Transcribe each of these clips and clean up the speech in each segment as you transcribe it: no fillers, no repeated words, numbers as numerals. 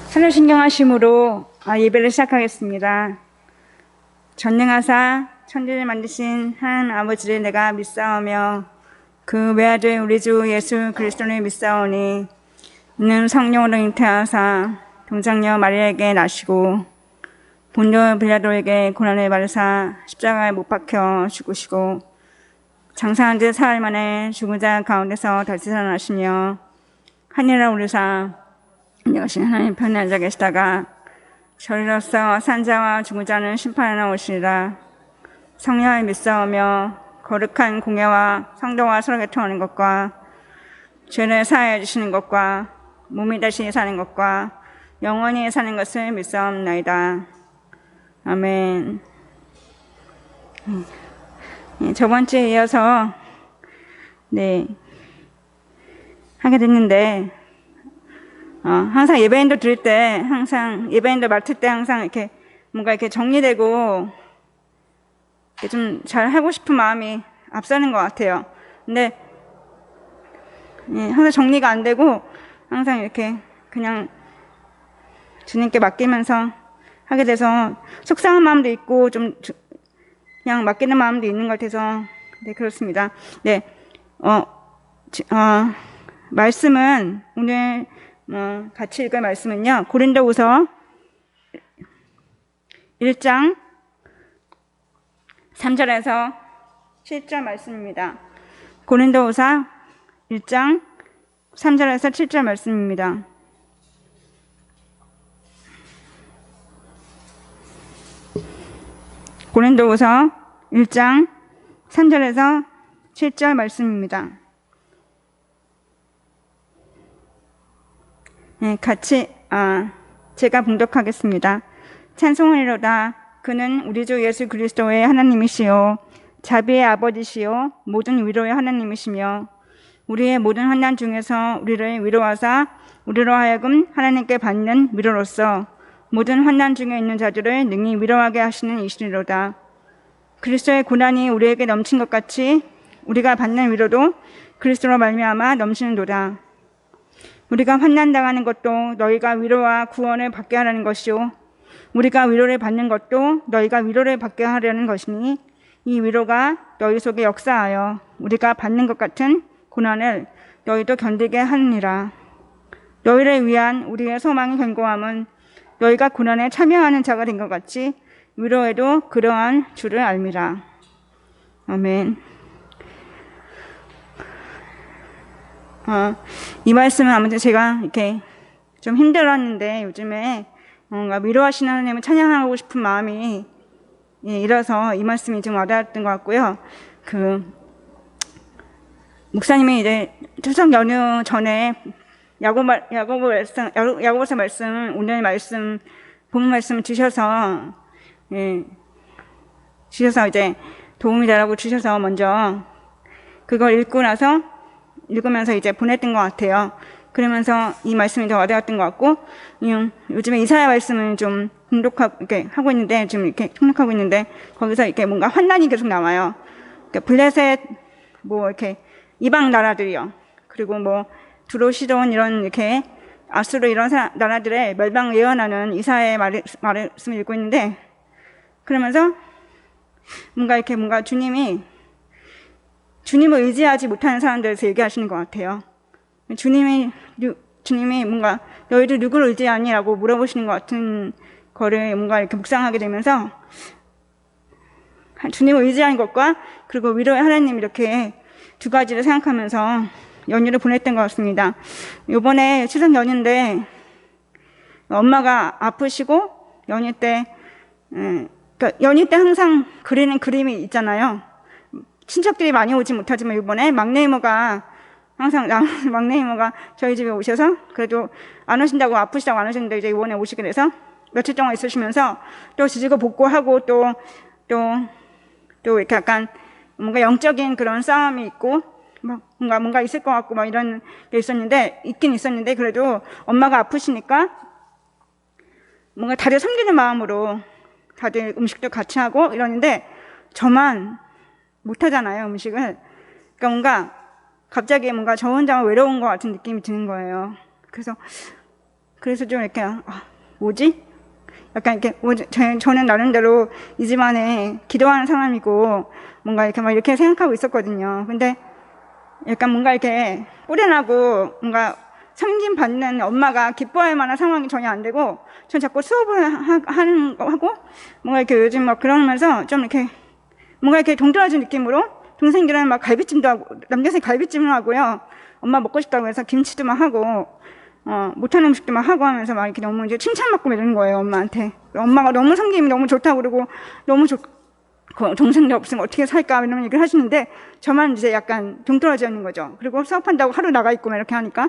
선호신경하심으로 예배를 시작하겠습니다. 전능하사 천지를 만드신 하나님 아버지를 내가 믿사오며 그 외아들 우리 주 예수 그리스도를 믿사오니 이는 성령으로 잉태하사 동정녀 마리아에게 나시고 본토 빌라도에게 고난을 받으사 십자가에 못 박혀 죽으시고 장사한 지 사흘 만에 죽은 자 가운데서 다시 살아나시며 하늘에 오르사 여신 하나님 편에 앉아 계시다가 저리로서 산자와 죽은 자는 심판하러 오시리라. 성령을 믿사오며 거룩한 공예와 성도와 서로 교통하는 것과 죄를 사하여 주시는 것과 몸이 다시 사는 것과 영원히 사는 것을 믿사옵나이다. 아멘. 저번 주에 이어서 하게 됐는데 항상 예배인도 드릴 때, 항상 예배인도 맡을 때 항상 이렇게 뭔가 이렇게 정리되고 좀 잘 하고 싶은 마음이 앞서는 것 같아요. 근데 항상 정리가 안 되고 항상 이렇게 그냥 주님께 맡기면서 하게 돼서 속상한 마음도 있고 좀 그냥 맡기는 마음도 있는 것 같아서 그렇습니다. 말씀은 오늘 같이 읽을 말씀은요. 고린도후서 1장 3절에서 7절 말씀입니다. 고린도후서 1장 3절에서 7절 말씀입니다. 고린도후서 1장 3절에서 7절 말씀입니다. 같이 제가 봉독하겠습니다. 찬송하리로다. 그는 우리 주 예수 그리스도의 하나님이시요 자비의 아버지시요 모든 위로의 하나님이시며 우리의 모든 환난 중에서 우리를 위로하사 우리로 하여금 하나님께 받는 위로로서 모든 환난 중에 있는 자들을 능히 위로하게 하시는 이시리로다. 그리스도의 고난이 우리에게 넘친 것 같이 우리가 받는 위로도 그리스도로 말미암아 넘치는도다. 우리가 환난당하는 것도 너희가 위로와 구원을 받게 하라는 것이요 우리가 위로를 받는 것도 너희가 위로를 받게 하려는 것이니 이 위로가 너희 속에 역사하여 우리가 받는 것 같은 고난을 너희도 견디게 하느니라. 너희를 위한 우리의 소망의 견고함은 너희가 고난에 참여하는 자가 된 것 같이 위로에도 그러한 줄을 알미라. 아멘. 이 말씀은 아무튼 제가 이렇게 좀 힘들었는데 요즘에 뭔가 위로하시는 하나님을 찬양하고 싶은 마음이 일어서 이 말씀이 좀 와닿았던 것 같고요. 목사님이 이제 추석 연휴 전에 야고보서 말씀, 오늘 말씀, 본문 말씀 주셔서 이제 도움이 되라고 주셔서 먼저 그걸 읽으면서 이제 보냈던 것 같아요. 그러면서 이 말씀이 더 와닿았던 것 같고, 요즘에 이사야 말씀을 좀 이렇게 하고 있는데, 지금 이렇게 통독하고 있는데, 거기서 이렇게 뭔가 환난이 계속 나와요. 그러니까 블레셋, 이렇게 이방 나라들이요. 그리고 두로시돈 이런 이렇게 아수르 이런 나라들의 멸망 예언하는 이사야의 말씀을 읽고 있는데, 그러면서 뭔가 주님을 의지하지 못하는 사람들에서 얘기하시는 것 같아요. 주님이 뭔가 너희들 누구를 의지하니라고 물어보시는 것 같은 거를 뭔가 이렇게 묵상하게 되면서 주님을 의지하는 것과 그리고 위로의 하나님 이렇게 두 가지를 생각하면서 연휴를 보냈던 것 같습니다. 이번에 추석 연휴인데 엄마가 아프시고 연휴 때 항상 그리는 그림이 있잖아요. 친척들이 많이 오지 못하지만 이번에 막내 이모가 저희 집에 오셔서 그래도 아프시다고 안 오셨는데 이제 이번에 오시게 돼서 며칠 동안 있으시면서 또 지지고 볶고하고 또 이렇게 약간 뭔가 영적인 그런 싸움이 있고 뭔가 있을 것 같고 이런 게 있긴 있었는데 그래도 엄마가 아프시니까 뭔가 다들 섬기는 마음으로 다들 음식도 같이 하고 이러는데 저만 못하잖아요, 음식을. 그러니까 뭔가 갑자기 저 혼자만 외로운 것 같은 느낌이 드는 거예요. 그래서 그래서 좀 이렇게 뭐지? 약간 이렇게 저는 나름대로 이 집안에 기도하는 사람이고 뭔가 이렇게 막 이렇게 생각하고 있었거든요. 근데 약간 뭔가 이렇게 뿌려나고 뭔가 섬김 받는 엄마가 기뻐할 만한 상황이 전혀 안 되고 전 자꾸 수업을 하는 거 하고 뭔가 이렇게 요즘 막 그러면서 좀 이렇게 뭔가 이렇게 동떨어진 느낌으로 동생들은 막 갈비찜도 하고 남동생 갈비찜을 하고요. 엄마 먹고 싶다고 해서 김치도 막 하고 못하는 음식도 막 하고 하면서 막 이렇게 너무 이제 칭찬받고 이러는 거예요, 엄마한테. 엄마가 너무 섬김이 너무 좋다고 그러고 너무 동생들 없으면 어떻게 살까 이런 얘기를 하시는데 저만 이제 약간 동떨어져 있는 거죠. 그리고 수업한다고 하루 나가 있고 막 이렇게 하니까.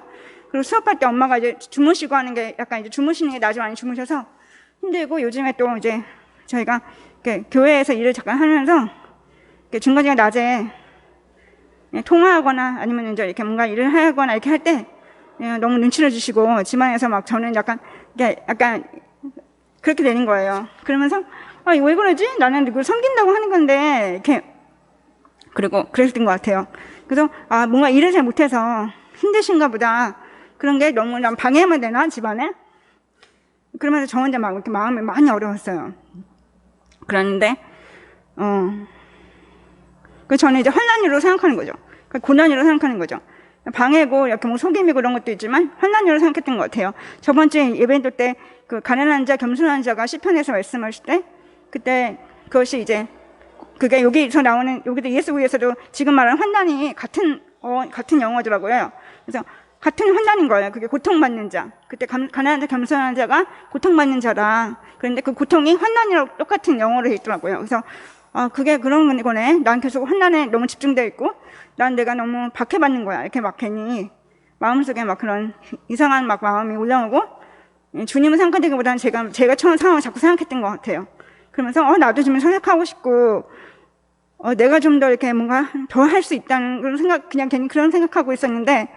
그리고 수업할 때 엄마가 이제 주무시고 하는 게 약간 이제 주무시는 게 낮에 많이 주무셔서 힘들고 요즘에 또 이제 저희가 교회에서 일을 잠깐 하면서 중간중간 낮에 통화하거나 아니면 이제 이렇게 뭔가 일을 하거나 이렇게 할 때 너무 눈치를 주시고 집안에서 막 저는 약간 그렇게 되는 거예요. 그러면서 왜 그러지? 나는 누굴 섬긴다고 하는 건데 이렇게 그리고 그랬던 것 같아요. 그래서 뭔가 일을 잘 못해서 힘드신가 보다. 그런 게 너무 난 방해하면 되나 집안에? 그러면서 저 혼자 막 이렇게 마음이 많이 어려웠어요. 그런데 저는 이제 환난으로 생각하는 거죠. 고난으로 생각하는 거죠. 방해고 이렇게 뭐 속임이고 이런 것도 있지만 환난으로 생각했던 것 같아요. 저번 주에 예배도 때 그 가난한 자 겸손한 자가 시편에서 말씀하실 때 그때 그것이 이제 그게 여기서 나오는 여기도 예수구에서도 지금 말하는 환난이 같은 영어더라고요. 그래서 같은 환난인 거예요. 그게 고통받는 자. 그때 가난한 자 겸손한 자가 고통받는 자라. 그런데 그 고통이 환난이랑 똑같은 영어로 있더라고요. 그래서 그게 그런 거네. 난 계속 환난에 너무 집중되어 있고 난 내가 너무 박해받는 거야. 이렇게 막 괜히 마음속에 막 그런 이상한 막 마음이 올라오고 주님을 생각하기보다는 제가 처한 상황을 자꾸 생각했던 것 같아요. 그러면서 나도 좀 생각하고 싶고 내가 좀 더 이렇게 뭔가 더 할 수 있다는 그런 생각, 그냥 괜히 그런 생각하고 있었는데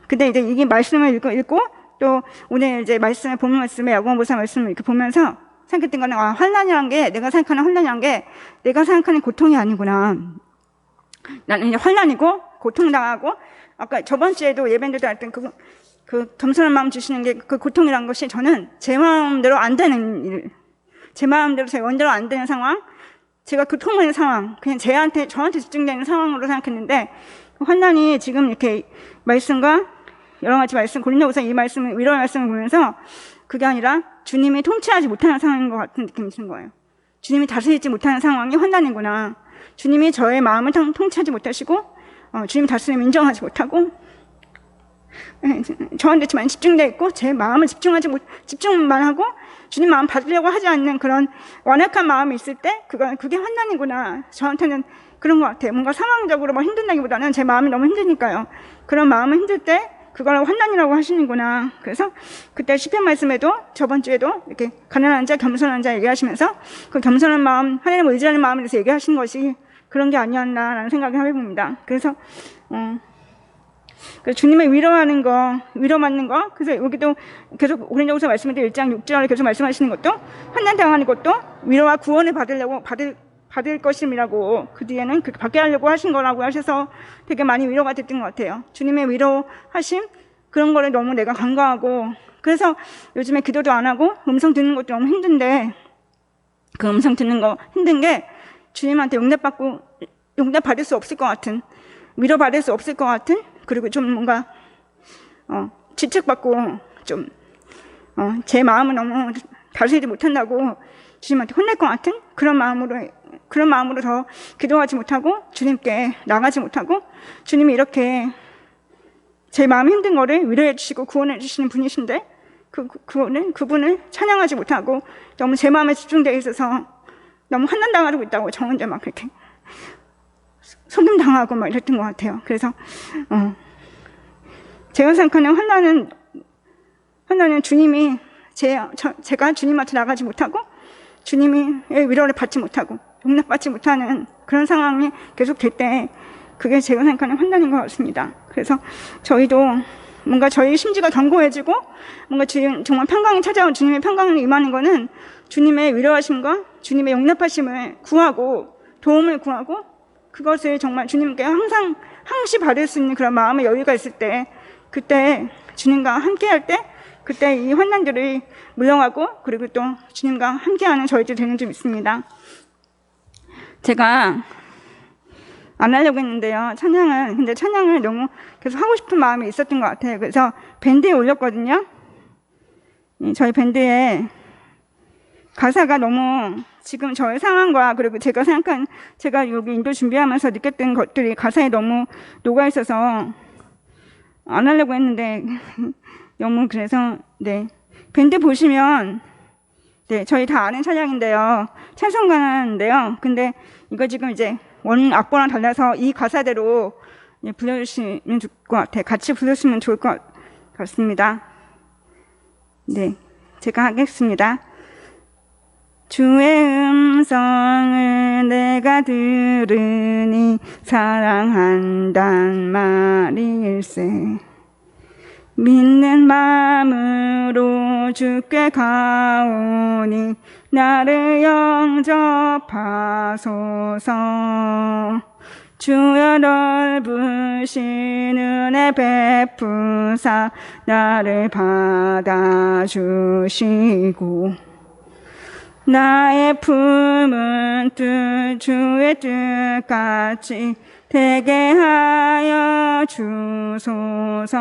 근데 이제 이게 말씀을 읽고 또 오늘 이제 말씀을 본문 말씀에 야고보서 말씀을 이렇게 보면서 생각했던 거는 환난이란 게 내가 생각하는 환난이란 게 내가 생각하는 고통이 아니구나. 나는 이제 환난이고 고통당하고 아까 저번 주에도 예배도 할 때 그 겸손한 마음 주시는 게 그 고통이란 것이 저는 제 마음대로 안 되는 일, 제 마음대로 제 원대로 안 되는 상황, 제가 고통받는 상황, 그냥 저한테 집중되는 상황으로 생각했는데 환난이 지금 이렇게 말씀과 여러 가지 말씀, 고린도후서 이 말씀을 위로의 말씀을 보면서 그게 아니라 주님이 통치하지 못하는 상황인 것 같은 느낌이 드는 거예요. 주님이 다스리지 못하는 상황이 환난이구나. 주님이 저의 마음을 통치하지 못하시고 주님 다스림을 인정하지 못하고 저한테만 집중되어 있고 제 마음을 집중만 하고 주님 마음 받으려고 하지 않는 그런 완악한 마음이 있을 때 그게 환난이구나. 저한테는 그런 것 같아요. 뭔가 상황적으로 막 힘든다기보다는 제 마음이 너무 힘드니까요. 그런 마음이 힘들 때 그걸 환난이라고 하시는구나. 그래서 그때 시편 말씀에도 저번 주에도 이렇게 가난한 자, 겸손한 자 얘기하시면서 그 겸손한 마음, 하나님을 의지하는 마음에 대해서 얘기하신 것이 그런 게 아니었나라는 생각을 해봅니다. 그래서 주님을 위로하는 거, 위로받는 거. 그래서 여기도 계속 고린도후서 말씀에도 1장 6절에 계속 말씀하시는 것도 환난 당하는 것도 위로와 구원을 받을 것임이라고 그 뒤에는 그렇게 받게 하려고 하신 거라고 하셔서 되게 많이 위로가 됐던 것 같아요. 주님의 위로하심 그런 거를 너무 내가 간과하고 그래서 요즘에 기도도 안 하고 음성 듣는 것도 너무 힘든데 그 음성 듣는 거 힘든 게 주님한테 용납받을 수 없을 것 같은 위로받을 수 없을 것 같은 그리고 좀 뭔가 지책받고 좀 제 마음을 너무 다스리지 못한다고 주님한테 혼낼 것 같은 그런 마음으로 더 기도하지 못하고 주님께 나가지 못하고 주님이 이렇게 제 마음 힘든 거를 위로해 주시고 구원해 주시는 분이신데 그분을 찬양하지 못하고 너무 제 마음에 집중되어 있어서 너무 환난당하고 있다고 저 혼자 막 그렇게 속임당하고 막 이랬던 것 같아요. 그래서 제가 생각하는 환난은 주님이 제가 주님한테 나가지 못하고 주님이 위로를 받지 못하고 용납받지 못하는 그런 상황이 계속 될 때 그게 제가 생각하는 환난인 것 같습니다. 그래서 저희도 뭔가 저희 심지가 견고해지고 뭔가 정말 평강이 찾아온 주님의 평강을 임하는 거는 주님의 위로하심과 주님의 용납하심을 구하고 도움을 구하고 그것을 정말 주님께 항상 항시 받을 수 있는 그런 마음의 여유가 있을 때 그때 주님과 함께 할 때 그때 이 환난들이 물러가고 그리고 또 주님과 함께하는 저희들이 되는 줄 믿습니다. 제가 안 하려고 했는데요. 근데 찬양을 너무 계속 하고 싶은 마음이 있었던 것 같아요. 그래서 밴드에 올렸거든요. 저희 밴드에 가사가 너무 지금 저의 상황과 그리고 제가 여기 인도 준비하면서 느꼈던 것들이 가사에 너무 녹아있어서 안 하려고 했는데 너무 그래서 네 밴드 보시면 네 저희 다 아는 찬양인데요. 찬송가인데요. 근데 이거 지금 이제 원 악보랑 달라서 이 가사대로 불러주시면 좋을 것 같아요. 같이 불러주시면 좋을 것 같습니다. 네, 제가 하겠습니다. 주의 음성을 내가 들으니 사랑한단 말일세. 믿는 마음으로 주께 가오니 나를 영접하소서. 주여 넓으신 은혜 베푸사 나를 받아주시고 나의 품은 뜻 주의 뜻같이 되게 하여 주소서.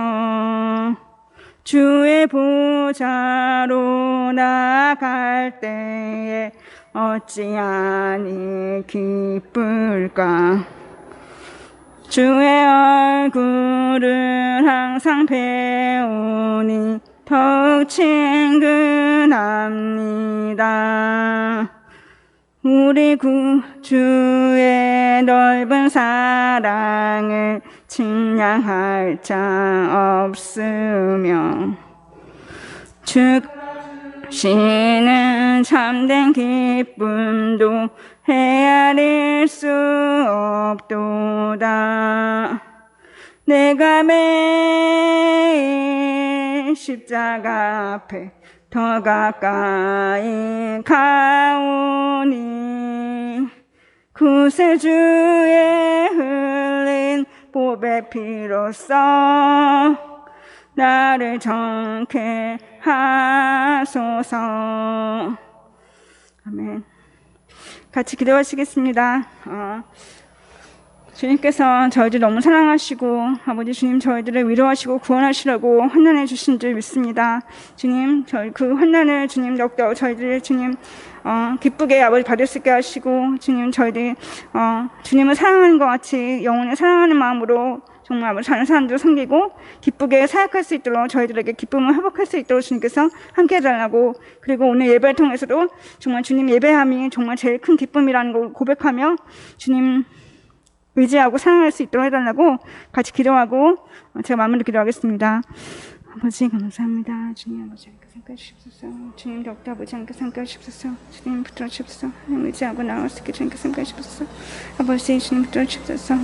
주의 보좌로 나아갈 때에 어찌하니 기쁠까. 주의 얼굴을 항상 배우니 더욱 친근합니다. 우리 구주의 넓은 사랑을 측량할 자 없으며 주시는 참된 기쁨도 헤아릴 수 없도다. 내가 매일 십자가 앞에 더 가까이 가오니 구세주의 흘린 보배 피로써 나를 정케 하소서. 아멘. 같이 기도하시겠습니다. 주님께서 저희들 너무 사랑하시고 아버지 주님 저희들을 위로하시고 구원하시려고 환난해 주신 줄 믿습니다. 주님 저희 그 환난을 주님 더욱더 저희들 주님 기쁘게 아버지 받을 수 있게 하시고 주님 저희들 주님을 사랑하는 것 같이 영혼을 사랑하는 마음으로 정말 아버지 다른 사람들을 섬기고 기쁘게 사역할 수 있도록 저희들에게 기쁨을 회복할 수 있도록 주님께서 함께 해달라고, 그리고 오늘 예배를 통해서도 정말 주님 예배함이 정말 제일 큰 기쁨이라는 걸 고백하며 주님 의지하고 사랑할 수 있도록 해달라고 같이 기도하고 제가 마무리 기도하겠습니다. 아버지 감사합니다. 주님 아버지 함께 삼가 주십소서. 주님 더욱더 아버지 함께 삼가 주십소서. 주님 붙들어 주십소서. 하나님 의지하고 나아갈 수 있게 주님께 삼가 주십소서. 아버지 주님 붙들어 주십소서.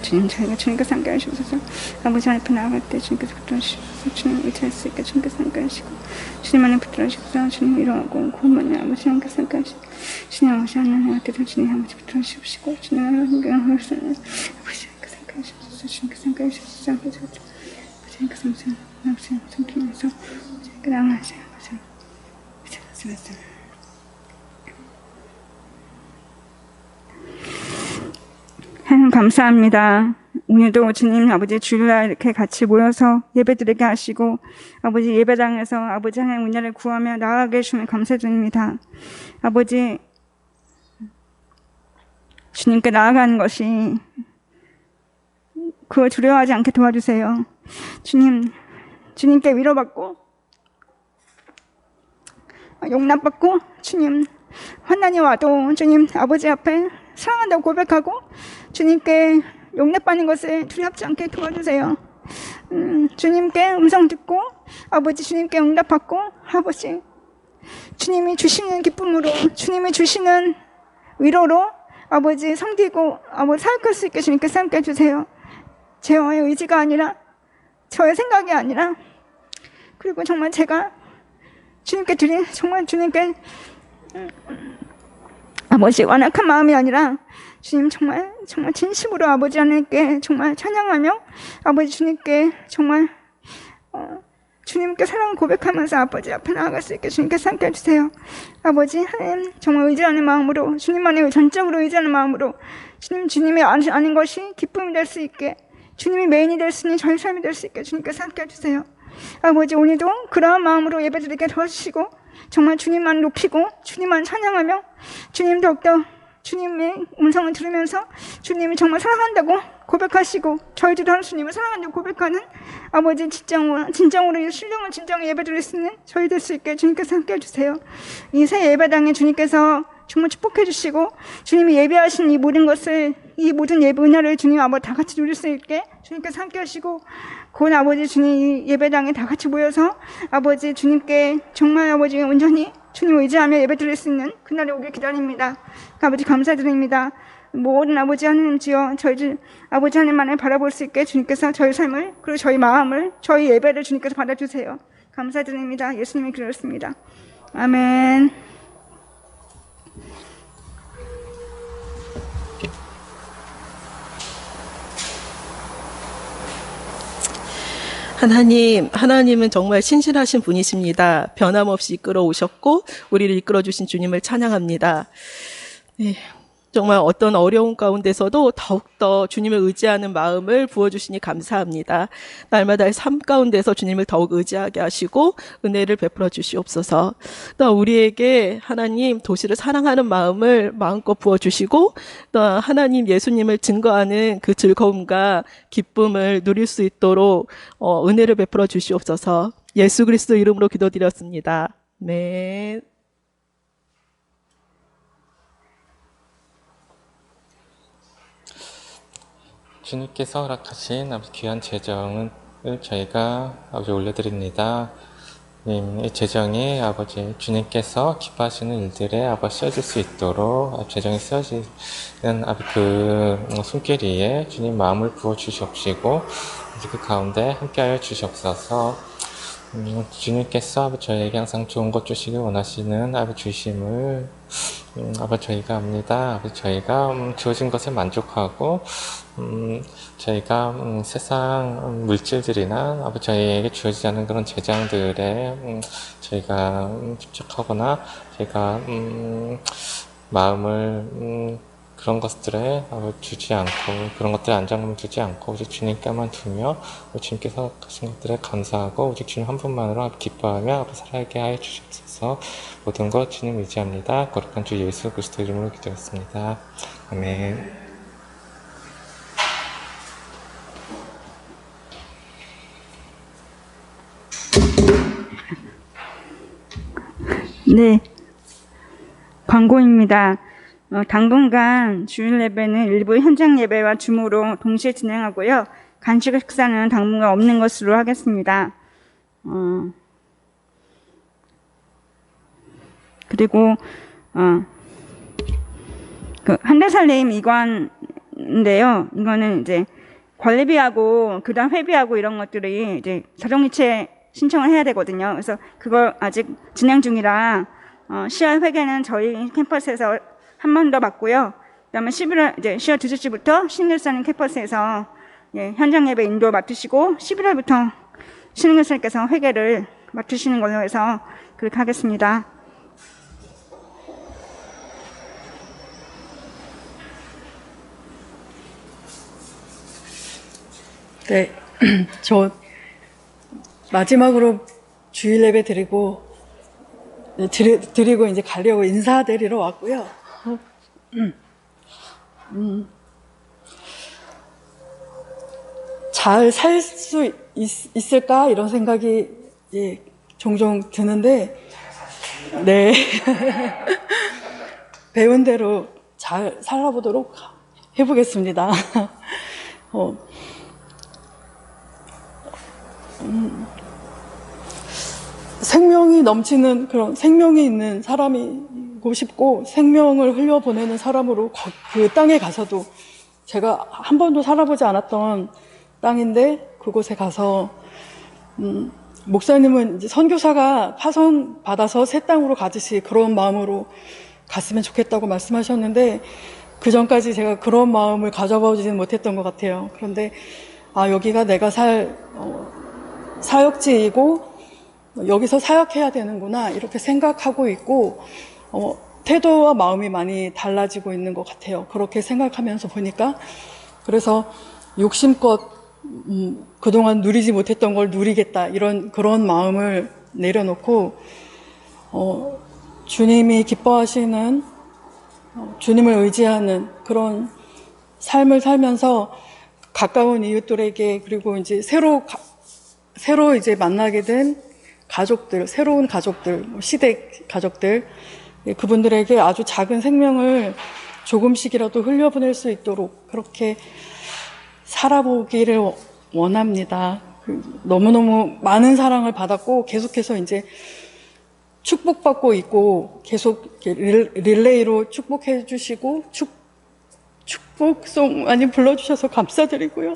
주님 저희가 주님께 삼가 주십소서. 아버지 앞에 나아갈 때 주님께서 붙들어 주십소서. 주님 의지할 수 있게 주님께 삼가 주시고 주님 안에 붙들어 주십소서. 주님 위로하고 구원받는 아버지 함께 삼가 주시고 주님 아버지 하나님 앞에 주님 아버지 붙들어 주십시고 주님 하나님께 아버지 함께 삼가 주십소서. 주님께 삼가 주십소서. 아버지 주님께 삼가 아버지 삼키면서 주님께 나아가세요. 아버지 하나님 감사합니다. 오늘도 주님 아버지 주일날 이렇게 같이 모여서 예배드리게 하시고 아버지 예배당에서 아버지 하나님 은혜를 구하며 나아가게 해주시면 감사드립니다. 아버지 주님께 나아가는 것이 그걸 두려워하지 않게 도와주세요. 주님께 위로받고 용납받고 주님 환난이 와도 주님 아버지 앞에 사랑한다고 고백하고 주님께 용납받는 것을 두렵지 않게 도와주세요. 주님께 음성 듣고 아버지 주님께 응답받고 아버지 주님이 주시는 기쁨으로 주님이 주시는 위로로 아버지 섬기고 아버지 사역할 수 있게 주님께 함께 해주세요. 저의 의지가 아니라 저의 생각이 아니라 그리고 정말 제가 주님께 드린 정말 주님께 아버지 완악한 마음이 아니라 주님 정말 진심으로 아버지 하나님께 정말 찬양하며 아버지 주님께 정말 주님께 사랑을 고백하면서 아버지 앞에 나아갈 수 있게 주님께서 함께 해주세요. 아버지 하나님, 정말 의지하는 마음으로, 주님만을 전적으로 의지하는 마음으로 주님이 아닌 것이 기쁨이 될 수 있게, 주님이 메인이 될 수 있는 저희 삶이 될 수 있게 주님께서 함께 해주세요. 아버지, 오늘도 그러한 마음으로 예배드리게 도와주시고 정말 주님만 높이고 주님만 찬양하며 주님 더욱더 주님의 음성을 들으면서 주님이 정말 사랑한다고 고백하시고 저희들도 주님을 사랑한다고 고백하는 아버지 진정으로 신령한 진정의 예배드릴 수 있는 저희 될 수 있게 주님께서 함께 해주세요. 이 새 예배당에 주님께서 정말 축복해 주시고 주님이 예배하신 이 모든 것을, 이 모든 예배 은혜를 주님 아버지 다 같이 누릴 수 있게 주님께서 함께 하시고 곧 아버지 주님 이 예배당에 다 같이 모여서 아버지 주님께 정말 아버지 온전히 주님 의지하며 예배드릴 수 있는 그날이 오길 기다립니다. 아버지 감사드립니다. 모든 아버지 하나님지여 저희 아버지 하나님만을 바라볼 수 있게 주님께서 저희 삶을 그리고 저희 마음을 저희 예배를 주님께서 받아주세요. 감사드립니다. 예수님이 기도했습니다. 아멘. 하나님은 정말 신실하신 분이십니다. 변함없이 이끌어 오셨고 우리를 이끌어 주신 주님을 찬양합니다. 네, 정말 어떤 어려운 가운데서도 더욱더 주님을 의지하는 마음을 부어주시니 감사합니다. 날마다의 삶 가운데서 주님을 더욱 의지하게 하시고 은혜를 베풀어 주시옵소서. 또 우리에게 하나님 도시를 사랑하는 마음을 마음껏 부어주시고 또 하나님 예수님을 증거하는 그 즐거움과 기쁨을 누릴 수 있도록 은혜를 베풀어 주시옵소서. 예수 그리스도 이름으로 기도드렸습니다. 네. 주님께서 허락하신 아버지 귀한 재정을 저희가 아버지 올려드립니다. 이 재정이 아버지 주님께서 기뻐하시는 일들에 아버지 쓰여질 수 있도록 재정이 쓰여지는 아버지 그 손길 위에 주님 마음을 부어 주시옵시고 그 가운데 함께하여 주시옵소서. 주님께서 아버지 저희에게 항상 좋은 것 주시길 원하시는 아버지 주심을 아버지 저희가 압니다. 아버지 저희가 주어진 것에 만족하고 저희가 세상 물질들이나 아버지 저희에게 주어지지 않은 그런 재정들에 저희가 집착하거나 저희가 마음을 그런 것들에 주지 않고 그런 것들에 안정감을 두지 않고 오직 주님께만 두며 주님께서 하신 것들에 감사하고 오직 주님 한 분만으로 기뻐하며 살아가게 하여 주시옵소서. 모든 것 주님 의지합니다. 거룩한 주 예수 그리스도 이름으로 기도했습니다. 아멘. 네, 광고입니다. 당분간 주일 예배는 일부 현장 예배와 줌으로 동시에 진행하고요. 간식 식사는 당분간 없는 것으로 하겠습니다. 그리고 그 한대살림 이관인데요. 이거는 이제 관리비하고 그다음 회비하고 이런 것들이 이제 자동이체 신청을 해야 되거든요. 그래서 그걸 아직 진행 중이라 10월 회계는 저희 캠퍼스에서 한 번 더 받고요. 그다음에 11월 이제 10월 2주부터 신일사님 캠퍼스에서 현장 예배 인도 맡으시고 11월부터 신일사님께서 회계를 맡으시는 걸로 해서 그렇게 하겠습니다. 네, 저 마지막으로 주일 예배 드리고 이제 가려고 인사드리러 왔고요. 잘 살 수 있을까 이런 생각이 종종 드는데, 네 배운 대로 잘 살아보도록 해보겠습니다. 생명이 넘치는 그런 생명이 있는 사람이고 싶고 생명을 흘려보내는 사람으로 그 땅에 가서도 제가 한 번도 살아보지 않았던 땅인데 그곳에 가서 목사님은 이제 선교사가 파송 받아서 새 땅으로 가듯이 그런 마음으로 갔으면 좋겠다고 말씀하셨는데 그 전까지 제가 그런 마음을 가져보지는 못했던 것 같아요. 그런데 여기가 내가 살 사역지이고 여기서 사역해야 되는구나 이렇게 생각하고 있고 태도와 마음이 많이 달라지고 있는 것 같아요. 그렇게 생각하면서 보니까. 그래서 욕심껏 그동안 누리지 못했던 걸 누리겠다 그런 마음을 내려놓고 주님이 기뻐하시는 주님을 의지하는 그런 삶을 살면서 가까운 이웃들에게 그리고 이제 새로 이제 만나게 된 가족들, 새로운 가족들, 시댁 가족들, 그분들에게 아주 작은 생명을 조금씩이라도 흘려보낼 수 있도록 그렇게 살아보기를 원합니다. 너무너무 많은 사랑을 받았고 계속해서 이제 축복받고 있고 계속 릴레이로 축복해 주시고 축복송 많이 불러주셔서 감사드리고요.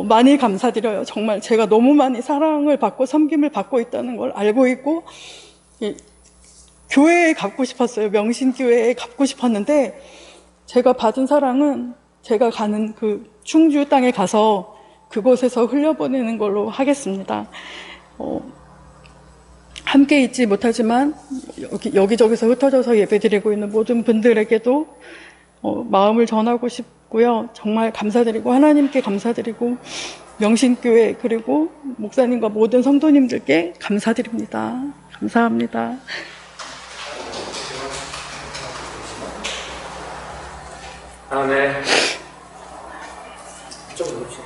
많이 감사드려요. 정말 제가 너무 많이 사랑을 받고 섬김을 받고 있다는 걸 알고 있고 교회에 갖고 싶었어요. 명신교회에 갖고 싶었는데 제가 받은 사랑은 제가 가는 그 충주 땅에 가서 그곳에서 흘려보내는 걸로 하겠습니다. 함께 있지 못하지만 여기저기서 흩어져서 예배드리고 있는 모든 분들에게도 마음을 전하고 싶고요. 정말 감사드리고 하나님께 감사드리고 명신교회 그리고 목사님과 모든 성도님들께 감사드립니다. 감사합니다. 네. 좀 누르시죠.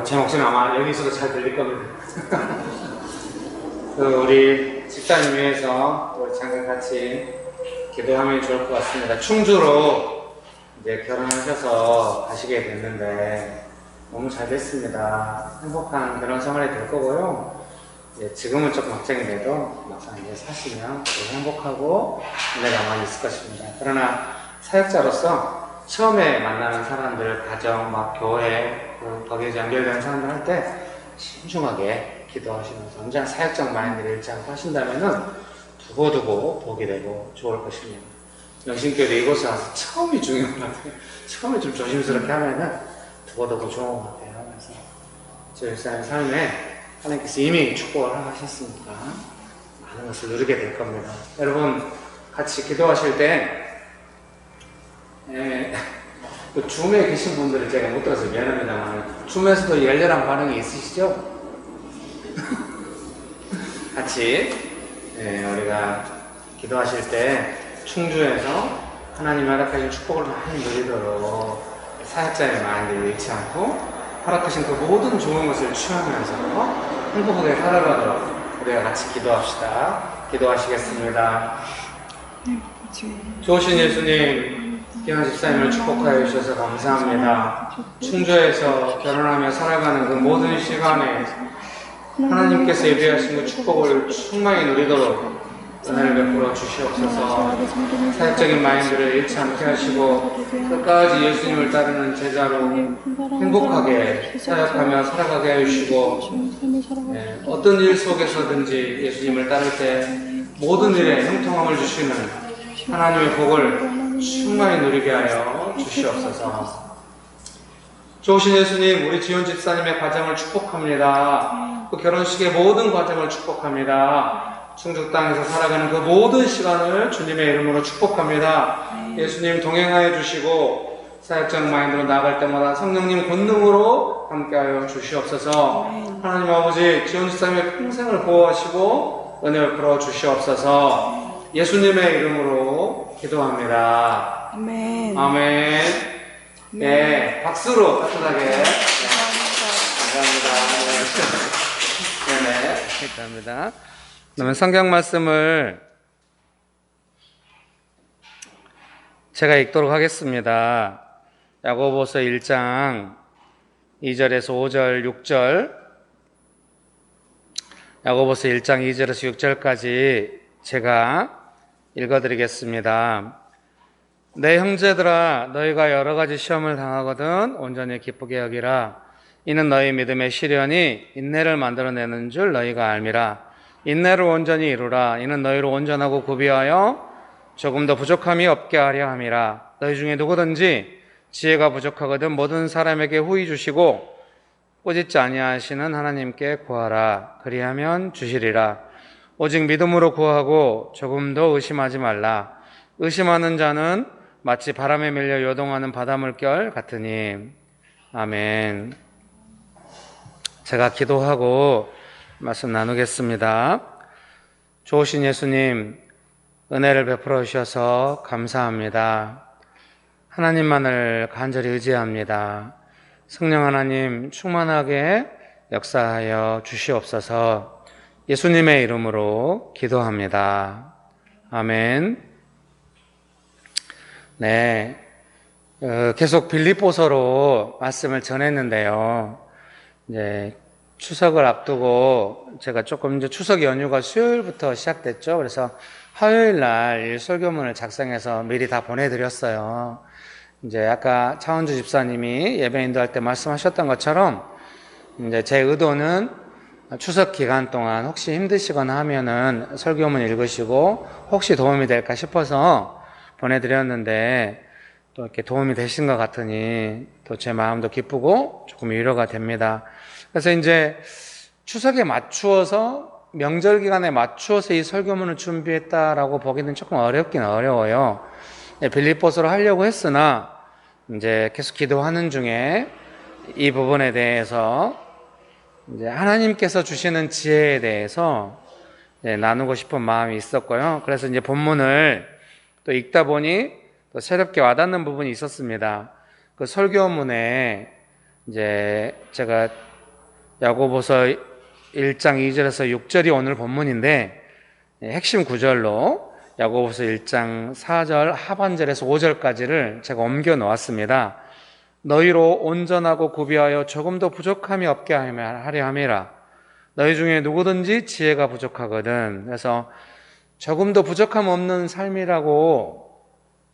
제 목소리는 아마 여기서도 잘 들릴 겁니다. 우리 집사님 위해서 우리 잠깐 같이 기도하면 좋을 것 같습니다. 충주로 이제 결혼하셔서 가시게 됐는데 너무 잘 됐습니다. 행복한 결혼 생활이 될 거고요. 지금은 좀 걱정이 돼도 막상 이제 사시면 행복하고 은혜가 많이 있을 것입니다. 그러나 사역자로서 처음에 만나는 사람들, 가정, 막 교회, 거기에 연결되는 사람들 할 때 신중하게 기도하시면서 언제나 사역적 마인드를 잃지 않고 하신다면은 두고두고 보게 되고 좋을 것입니다. 명신교회도 이곳에 와서 처음이 중요한 것 같아요. 처음에 좀 조심스럽게 하면은 두고두고 좋은 것 같아요. 그래서 저희 목사님 삶에 하나님께서 이미 축복을 하셨으니까 많은 것을 누리게 될 겁니다. 여러분 같이 기도하실 때 그 줌에 계신 분들은 제가 못 들어서 미안합니다만 줌에서도 열렬한 반응이 있으시죠? 같이 우리가 기도하실 때 충주에서 하나님 허락하신 축복을 많이 누리도록 사역자의 마음을 잃지 않고 허락하신 그 모든 좋은 것을 취하면서 행복하게 살아가도록 우리가 같이 기도합시다. 기도하시겠습니다. 좋으신 예수님, 귀한 집사님을 축복하여 주셔서 감사합니다. 충주에서 결혼하며 살아가는 그 모든 시간에 하나님께서 예비하신 그 축복을 충만히 누리도록 은혜를 베풀어 주시옵소서. 사역적인 마인드를 잃지 않게 하시고 끝까지 예수님을 따르는 제자로 행복하게 사역하며 살아가게 해주시고 어떤 일 속에서든지 예수님을 따를 때 모든 일에 형통함을 주시는 하나님의 복을 충만히 누리게 하여 주시옵소서. 좋으신 예수님, 우리 지원 집사님의 가정을 축복합니다. 그 결혼식의 모든 과정을 축복합니다. 충주 땅에서 살아가는 그 모든 시간을 주님의 이름으로 축복합니다. 예수님 동행하여 주시고 사역적 마인드로 나아갈 때마다 성령님 권능으로 함께하여 주시옵소서. 하나님 아버지, 지원 집사님의 평생을 보호하시고 은혜를 풀어 주시옵소서. 예수님의 이름으로 기도합니다. 아멘. 아멘. 네, 박수로 따뜻하게. 감사합니다. 네, 감사합니다. 그러면 성경 말씀을 제가 읽도록 하겠습니다. 야고보서 1장 2절에서 5절, 6절. 야고보서 1장 2절에서 6절까지 제가 읽어드리겠습니다. 내 형제들아, 너희가 여러 가지 시험을 당하거든 온전히 기쁘게 여기라. 이는 너희 믿음의 시련이 인내를 만들어내는 줄 너희가 알미라. 인내를 온전히 이루라. 이는 너희를 온전하고 구비하여 조금 더 부족함이 없게 하려 함이라. 너희 중에 누구든지 지혜가 부족하거든 모든 사람에게 후히 주시고 꾸짖지 아니하시는 하나님께 구하라. 그리하면 주시리라. 오직 믿음으로 구하고 조금도 의심하지 말라. 의심하는 자는 마치 바람에 밀려 요동하는 바닷물결 같으니. 아멘. 제가 기도하고 말씀 나누겠습니다. 좋으신 예수님, 은혜를 베풀어 주셔서 감사합니다. 하나님만을 간절히 의지합니다. 성령 하나님 충만하게 역사하여 주시옵소서. 예수님의 이름으로 기도합니다. 아멘. 네, 계속 빌립보서로 말씀을 전했는데요. 이제 추석을 앞두고 제가 조금 이제 추석 연휴가 수요일부터 시작됐죠. 그래서 화요일 날 이 설교문을 작성해서 미리 다 보내드렸어요. 이제 아까 차원주 집사님이 예배 인도할 때 말씀하셨던 것처럼 이제 제 의도는 추석 기간 동안 혹시 힘드시거나 하면은 설교문 읽으시고 혹시 도움이 될까 싶어서 보내드렸는데 또 이렇게 도움이 되신 것 같으니 또 제 마음도 기쁘고 조금 위로가 됩니다. 그래서 이제 추석에 맞추어서 명절 기간에 맞추어서 이 설교문을 준비했다라고 보기는 조금 어렵긴 어려워요. 빌립보서로 하려고 했으나 이제 계속 기도하는 중에 이 부분에 대해서 이제 하나님께서 주시는 지혜에 대해서 나누고 싶은 마음이 있었고요. 그래서 이제 본문을 또 읽다 보니 또 새롭게 와닿는 부분이 있었습니다. 그 설교문에 이제 제가 야고보서 1장 2절에서 6절이 오늘 본문인데 핵심 구절로 야고보서 1장 4절 하반절에서 5절까지를 제가 옮겨 놓았습니다. 너희로 온전하고 구비하여 조금도 부족함이 없게 하려 함이라. 너희 중에 누구든지 지혜가 부족하거든. 그래서 조금도 부족함 없는 삶이라고,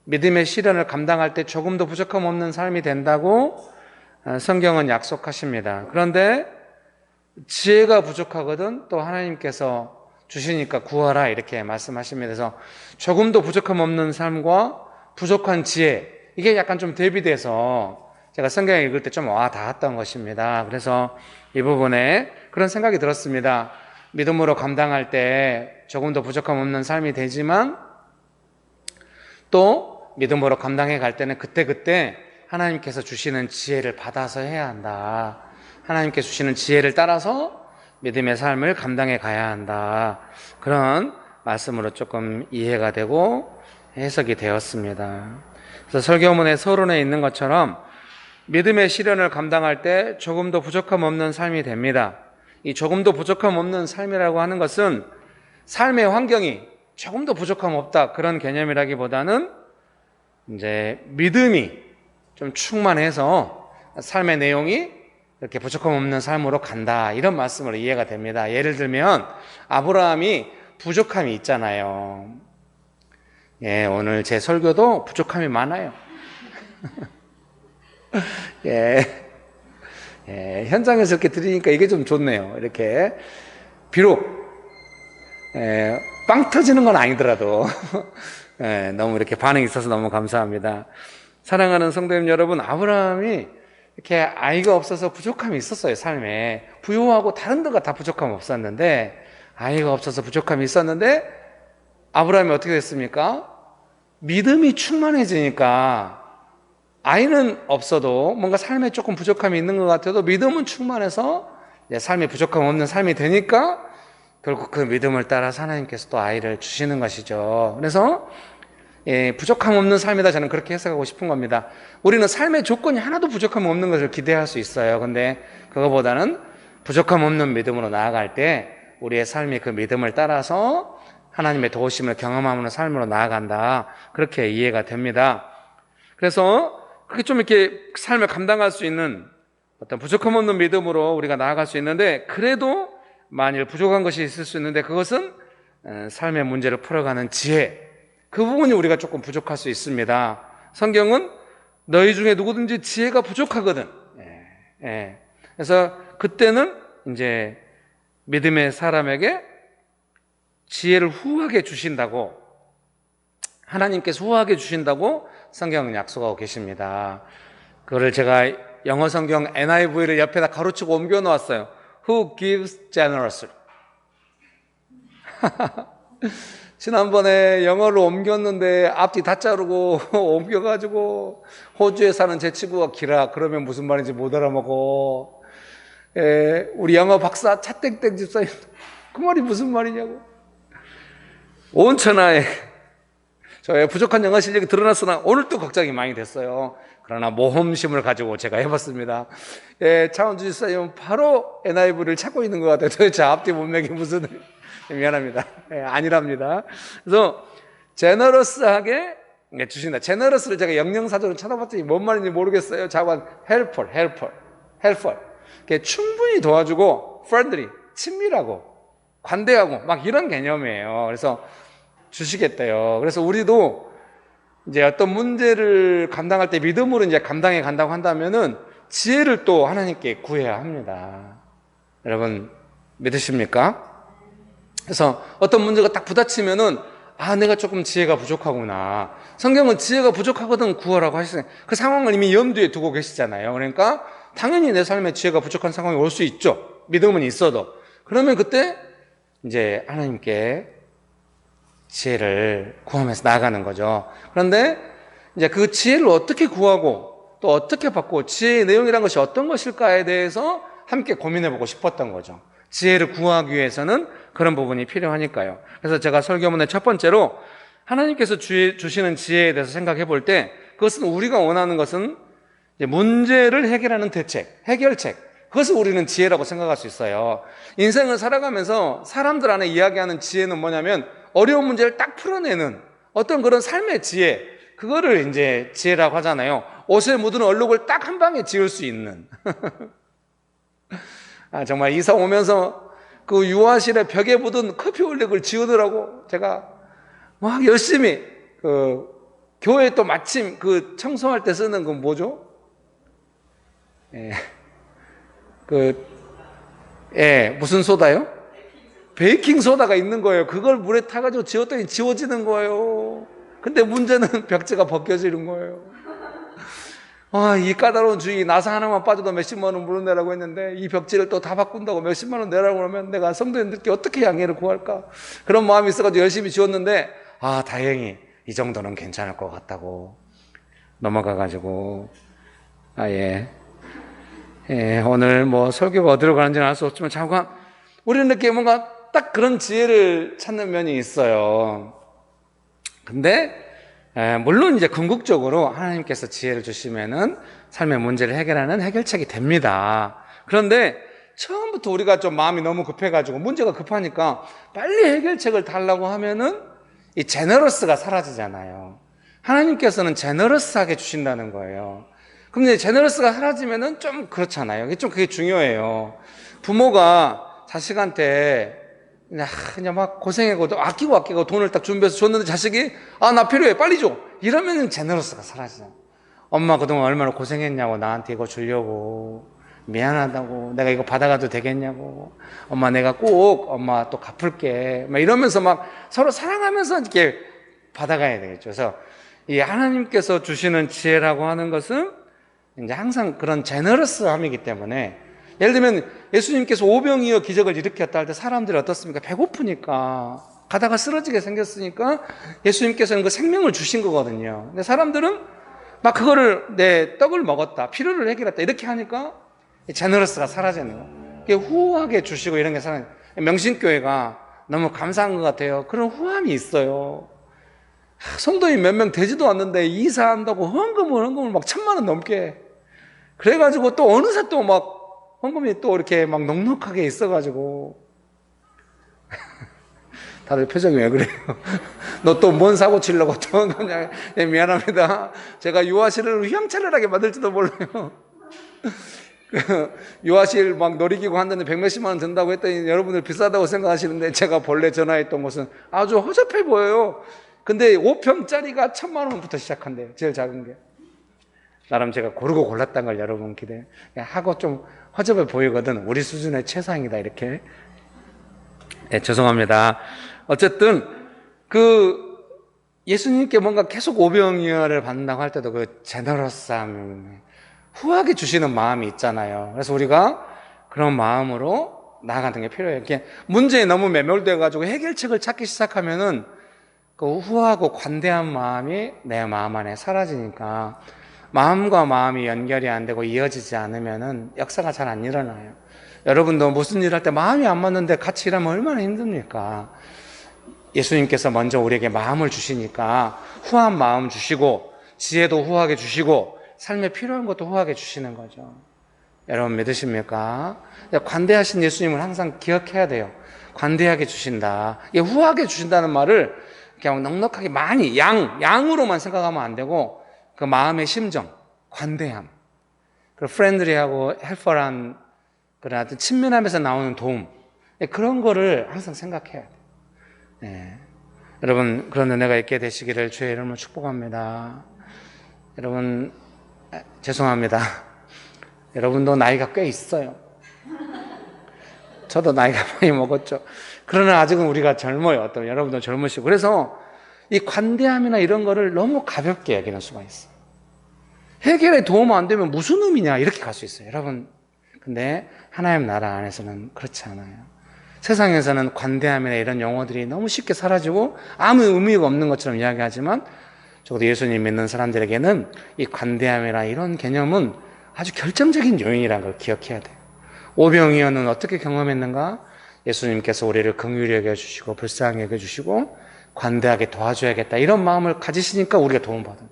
믿음의 시련을 감당할 때 조금도 부족함 없는 삶이 된다고 성경은 약속하십니다. 그런데 지혜가 부족하거든 또 하나님께서 주시니까 구하라 이렇게 말씀하십니다. 그래서 조금도 부족함 없는 삶과 부족한 지혜, 이게 약간 좀 대비돼서 제가 성경 읽을 때 좀 닿았던 것입니다. 그래서 이 부분에 그런 생각이 들었습니다. 믿음으로 감당할 때 조금도 부족함 없는 삶이 되지만 또 믿음으로 감당해 갈 때는 그때그때 하나님께서 주시는 지혜를 받아서 해야 한다. 하나님께 주시는 지혜를 따라서 믿음의 삶을 감당해 가야 한다. 그런 말씀으로 조금 이해가 되고 해석이 되었습니다. 그래서 설교문의 서론에 있는 것처럼 믿음의 시련을 감당할 때 조금도 부족함 없는 삶이 됩니다. 이 조금도 부족함 없는 삶이라고 하는 것은 삶의 환경이 조금도 부족함 없다 그런 개념이라기보다는 이제 믿음이 좀 충만해서 삶의 내용이 이렇게 부족함 없는 삶으로 간다, 이런 말씀으로 이해가 됩니다. 예를 들면 아브라함이 부족함이 있잖아요. 예, 오늘 제 설교도 부족함이 많아요. 현장에서 이렇게 들으니까 이게 좀 좋네요. 이렇게 비록 빵 터지는 건 아니더라도 너무 이렇게 반응이 있어서 너무 감사합니다. 사랑하는 성도님 여러분, 아브라함이 이렇게 아이가 없어서 부족함이 있었어요. 삶에 부유하고 다른 데가 다 부족함 없었는데 아이가 없어서 부족함이 있었는데 아브라함이 어떻게 됐습니까? 믿음이 충만해지니까 아이는 없어도 뭔가 삶에 조금 부족함이 있는 것 같아도 믿음은 충만해서 삶에 부족함 없는 삶이 되니까 결국 그 믿음을 따라서 하나님께서 또 아이를 주시는 것이죠. 그래서 부족함 없는 삶이다, 저는 그렇게 해석하고 싶은 겁니다. 우리는 삶의 조건이 하나도 부족함 없는 것을 기대할 수 있어요. 근데 그거보다는 부족함 없는 믿음으로 나아갈 때 우리의 삶이 그 믿음을 따라서 하나님의 도우심을 경험하는 삶으로 나아간다, 그렇게 이해가 됩니다. 그래서 그렇게 좀 이렇게 삶을 감당할 수 있는 어떤 부족함 없는 믿음으로 우리가 나아갈 수 있는데, 그래도 만일 부족한 것이 있을 수 있는데 그것은 삶의 문제를 풀어가는 지혜, 그 부분이 우리가 조금 부족할 수 있습니다. 성경은 너희 중에 누구든지 지혜가 부족하거든. 그래서 그때는 이제 믿음의 사람에게 지혜를 후하게 주신다고, 하나님께서 후하게 주신다고 성경은 약속하고 계십니다. 그거를 제가 영어 성경 NIV를 옆에다 가로치고 옮겨 놓았어요. Who gives generously? 지난번에 영어를 옮겼는데 앞뒤 다 자르고 옮겨가지고 호주에 사는 제 친구가 기라 그러면 무슨 말인지 못 알아먹어. 우리 영어 박사 차땡땡 집사님 그 말이 무슨 말이냐고. 온 천하에 저의 부족한 영어 실력이 드러났으나 오늘 또 걱정이 많이 됐어요. 그러나 모험심을 가지고 제가 해봤습니다. 차원주 집사님은 바로 NIV를 찾고 있는 것 같아요. 도대체 앞뒤 문맥이 무슨 미안합니다. 아니랍니다. 그래서 제너러스하게 주신다. 제너러스를 제가 영영사전을 찾아봤더니 뭔 말인지 모르겠어요. 자관 helpful. 충분히 도와주고 friendly, 친밀하고 관대하고 막 이런 개념이에요. 그래서 주시겠대요. 그래서 우리도 이제 어떤 문제를 감당할 때 믿음으로 이제 감당해 간다고 한다면은 지혜를 또 하나님께 구해야 합니다. 여러분 믿으십니까? 그래서 어떤 문제가 딱 부딪히면은 내가 조금 지혜가 부족하구나. 성경은 지혜가 부족하거든 구하라고 하시잖아요. 그 상황을 이미 염두에 두고 계시잖아요. 그러니까 당연히 내 삶에 지혜가 부족한 상황이 올 수 있죠. 믿음은 있어도. 그러면 그때 이제 하나님께 지혜를 구하면서 나아가는 거죠. 그런데 이제 그 지혜를 어떻게 구하고 또 어떻게 받고 지혜의 내용이란 것이 어떤 것일까에 대해서 함께 고민해보고 싶었던 거죠. 지혜를 구하기 위해서는 그런 부분이 필요하니까요. 그래서 제가 설교문의 첫 번째로 하나님께서 주시는 지혜에 대해서 생각해 볼 때 그것은 우리가 원하는 것은 문제를 해결하는 대책, 해결책. 그것을 우리는 지혜라고 생각할 수 있어요. 인생을 살아가면서 사람들 안에 이야기하는 지혜는 뭐냐면 어려운 문제를 딱 풀어내는 어떤 그런 삶의 지혜. 그거를 이제 지혜라고 하잖아요. 옷에 묻은 얼룩을 딱 한 방에 지울 수 있는. 정말 이사 오면서 그 유아실에 벽에 묻은 커피 얼룩을 지우느라고 제가 막 열심히 교회 또 마침 그 청소할 때 쓰는 그 뭐죠? 무슨 소다요? 베이킹 소다가 있는 거예요. 그걸 물에 타가지고 지웠더니 지워지는 거예요. 근데 문제는 벽지가 벗겨지는 거예요. 이 까다로운 주의 나사 하나만 빠져도 몇십만 원 물어내라고 했는데 이 벽지를 또 다 바꾼다고 몇십만 원 내라고 그러면 내가 성도님들께 어떻게 양해를 구할까? 그런 마음이 있어가지고 열심히 지웠는데 다행히 이 정도는 괜찮을 것 같다고 넘어가가지고 오늘 뭐 설교가 어디로 가는지는 알 수 없지만 잠깐 우리는 이렇게 뭔가 딱 그런 지혜를 찾는 면이 있어요. 근데 물론 이제 궁극적으로 하나님께서 지혜를 주시면은 삶의 문제를 해결하는 해결책이 됩니다. 그런데 처음부터 우리가 좀 마음이 너무 급해가지고 문제가 급하니까 빨리 해결책을 달라고 하면은 이 제너러스가 사라지잖아요. 하나님께서는 제너러스하게 주신다는 거예요. 그럼 이제 제너러스가 사라지면은 좀 그렇잖아요. 그게 중요해요. 부모가 자식한테 그냥 막 고생하고 아끼고 돈을 딱 준비해서 줬는데 자식이 나 필요해 빨리 줘 이러면은 제너러스가 사라지잖아. 엄마 그동안 얼마나 고생했냐고 나한테 이거 주려고 미안하다고 내가 이거 받아가도 되겠냐고 엄마 내가 꼭 엄마 또 갚을게 막 이러면서 막 서로 사랑하면서 이렇게 받아가야 되겠죠. 그래서 이 하나님께서 주시는 지혜라고 하는 것은 이제 항상 그런 제너러스함이기 때문에 예를 들면 예수님께서 오병이어 기적을 일으켰다 할 때 사람들이 어떻습니까? 배고프니까 가다가 쓰러지게 생겼으니까 예수님께서는 그 생명을 주신 거거든요. 근데 사람들은 막 그거를 내 떡을 먹었다 필요를 해결했다 이렇게 하니까 제너러스가 사라지는 거예요. 이게 후하게 주시고 이런 게 사라져요. 명신교회가 너무 감사한 것 같아요. 그런 후함이 있어요. 성도인 몇 명 되지도 않는데 이사한다고 헌금을 막 1,000만 원 넘게 그래가지고 또 어느새 또 막 헌금이 또 이렇게 막 넉넉하게 있어가지고 다들 표정이 왜 그래요? 너 또 뭔 사고 치려고 또 헌금냐? 미안합니다. 제가 유아실을 휘황찬란하게 만들지도 몰라요. 유아실 막 놀이기구 한 대는 100몇십만 원 든다고 했더니 여러분들 비싸다고 생각하시는데 제가 본래 전화했던 곳은 아주 허접해 보여요. 근데 5평짜리가 1,000만 원부터 시작한대요. 제일 작은 게. 나름 제가 고르고 골랐다는 걸 여러분 하고 좀 허접해 보이거든. 우리 수준의 최상이다 이렇게. 죄송합니다. 어쨌든 예수님께 뭔가 계속 오병이어를 받는다고 할 때도 그 제너러스함 후하게 주시는 마음이 있잖아요. 그래서 우리가 그런 마음으로 나아가는 게 필요해요. 이렇게 문제에 너무 매몰돼가지고 해결책을 찾기 시작하면은 그 후하고 관대한 마음이 내 마음 안에 사라지니까 마음과 마음이 연결이 안 되고 이어지지 않으면은 역사가 잘 안 일어나요. 여러분도 무슨 일 할 때 마음이 안 맞는데 같이 일하면 얼마나 힘듭니까? 예수님께서 먼저 우리에게 마음을 주시니까 후한 마음 주시고 지혜도 후하게 주시고 삶에 필요한 것도 후하게 주시는 거죠. 여러분 믿으십니까? 관대하신 예수님을 항상 기억해야 돼요. 관대하게 주신다. 이게 후하게 주신다는 말을 그냥 넉넉하게 많이 양으로만 생각하면 안 되고 그 마음의 심정, 관대함, 그리고 프렌드리하고 헬퍼란 그런 어떤 친밀함에서 나오는 도움, 그런 거를 항상 생각해야 돼요. 네. 여러분 그런 은혜가 있게 되시기를 주의 이름으로 축복합니다. 여러분 죄송합니다. 여러분도 나이가 꽤 있어요. 저도 나이가 많이 먹었죠. 그러나 아직은 우리가 젊어요. 또 여러분도 젊으시고. 그래서 이 관대함이나 이런 거를 너무 가볍게 여기는 수가 있어요. 해결에 도움 안 되면 무슨 의미냐 이렇게 갈 수 있어요. 여러분 근데 하나님 나라 안에서는 그렇지 않아요. 세상에서는 관대함이나 이런 용어들이 너무 쉽게 사라지고 아무 의미가 없는 것처럼 이야기하지만 적어도 예수님 믿는 사람들에게는 이 관대함이나 이런 개념은 아주 결정적인 요인이라는 걸 기억해야 돼요. 오병이어는 어떻게 경험했는가? 예수님께서 우리를 긍휼히 여겨주시고 불쌍히 여겨주시고 관대하게 도와줘야겠다 이런 마음을 가지시니까 우리가 도움을 받아요.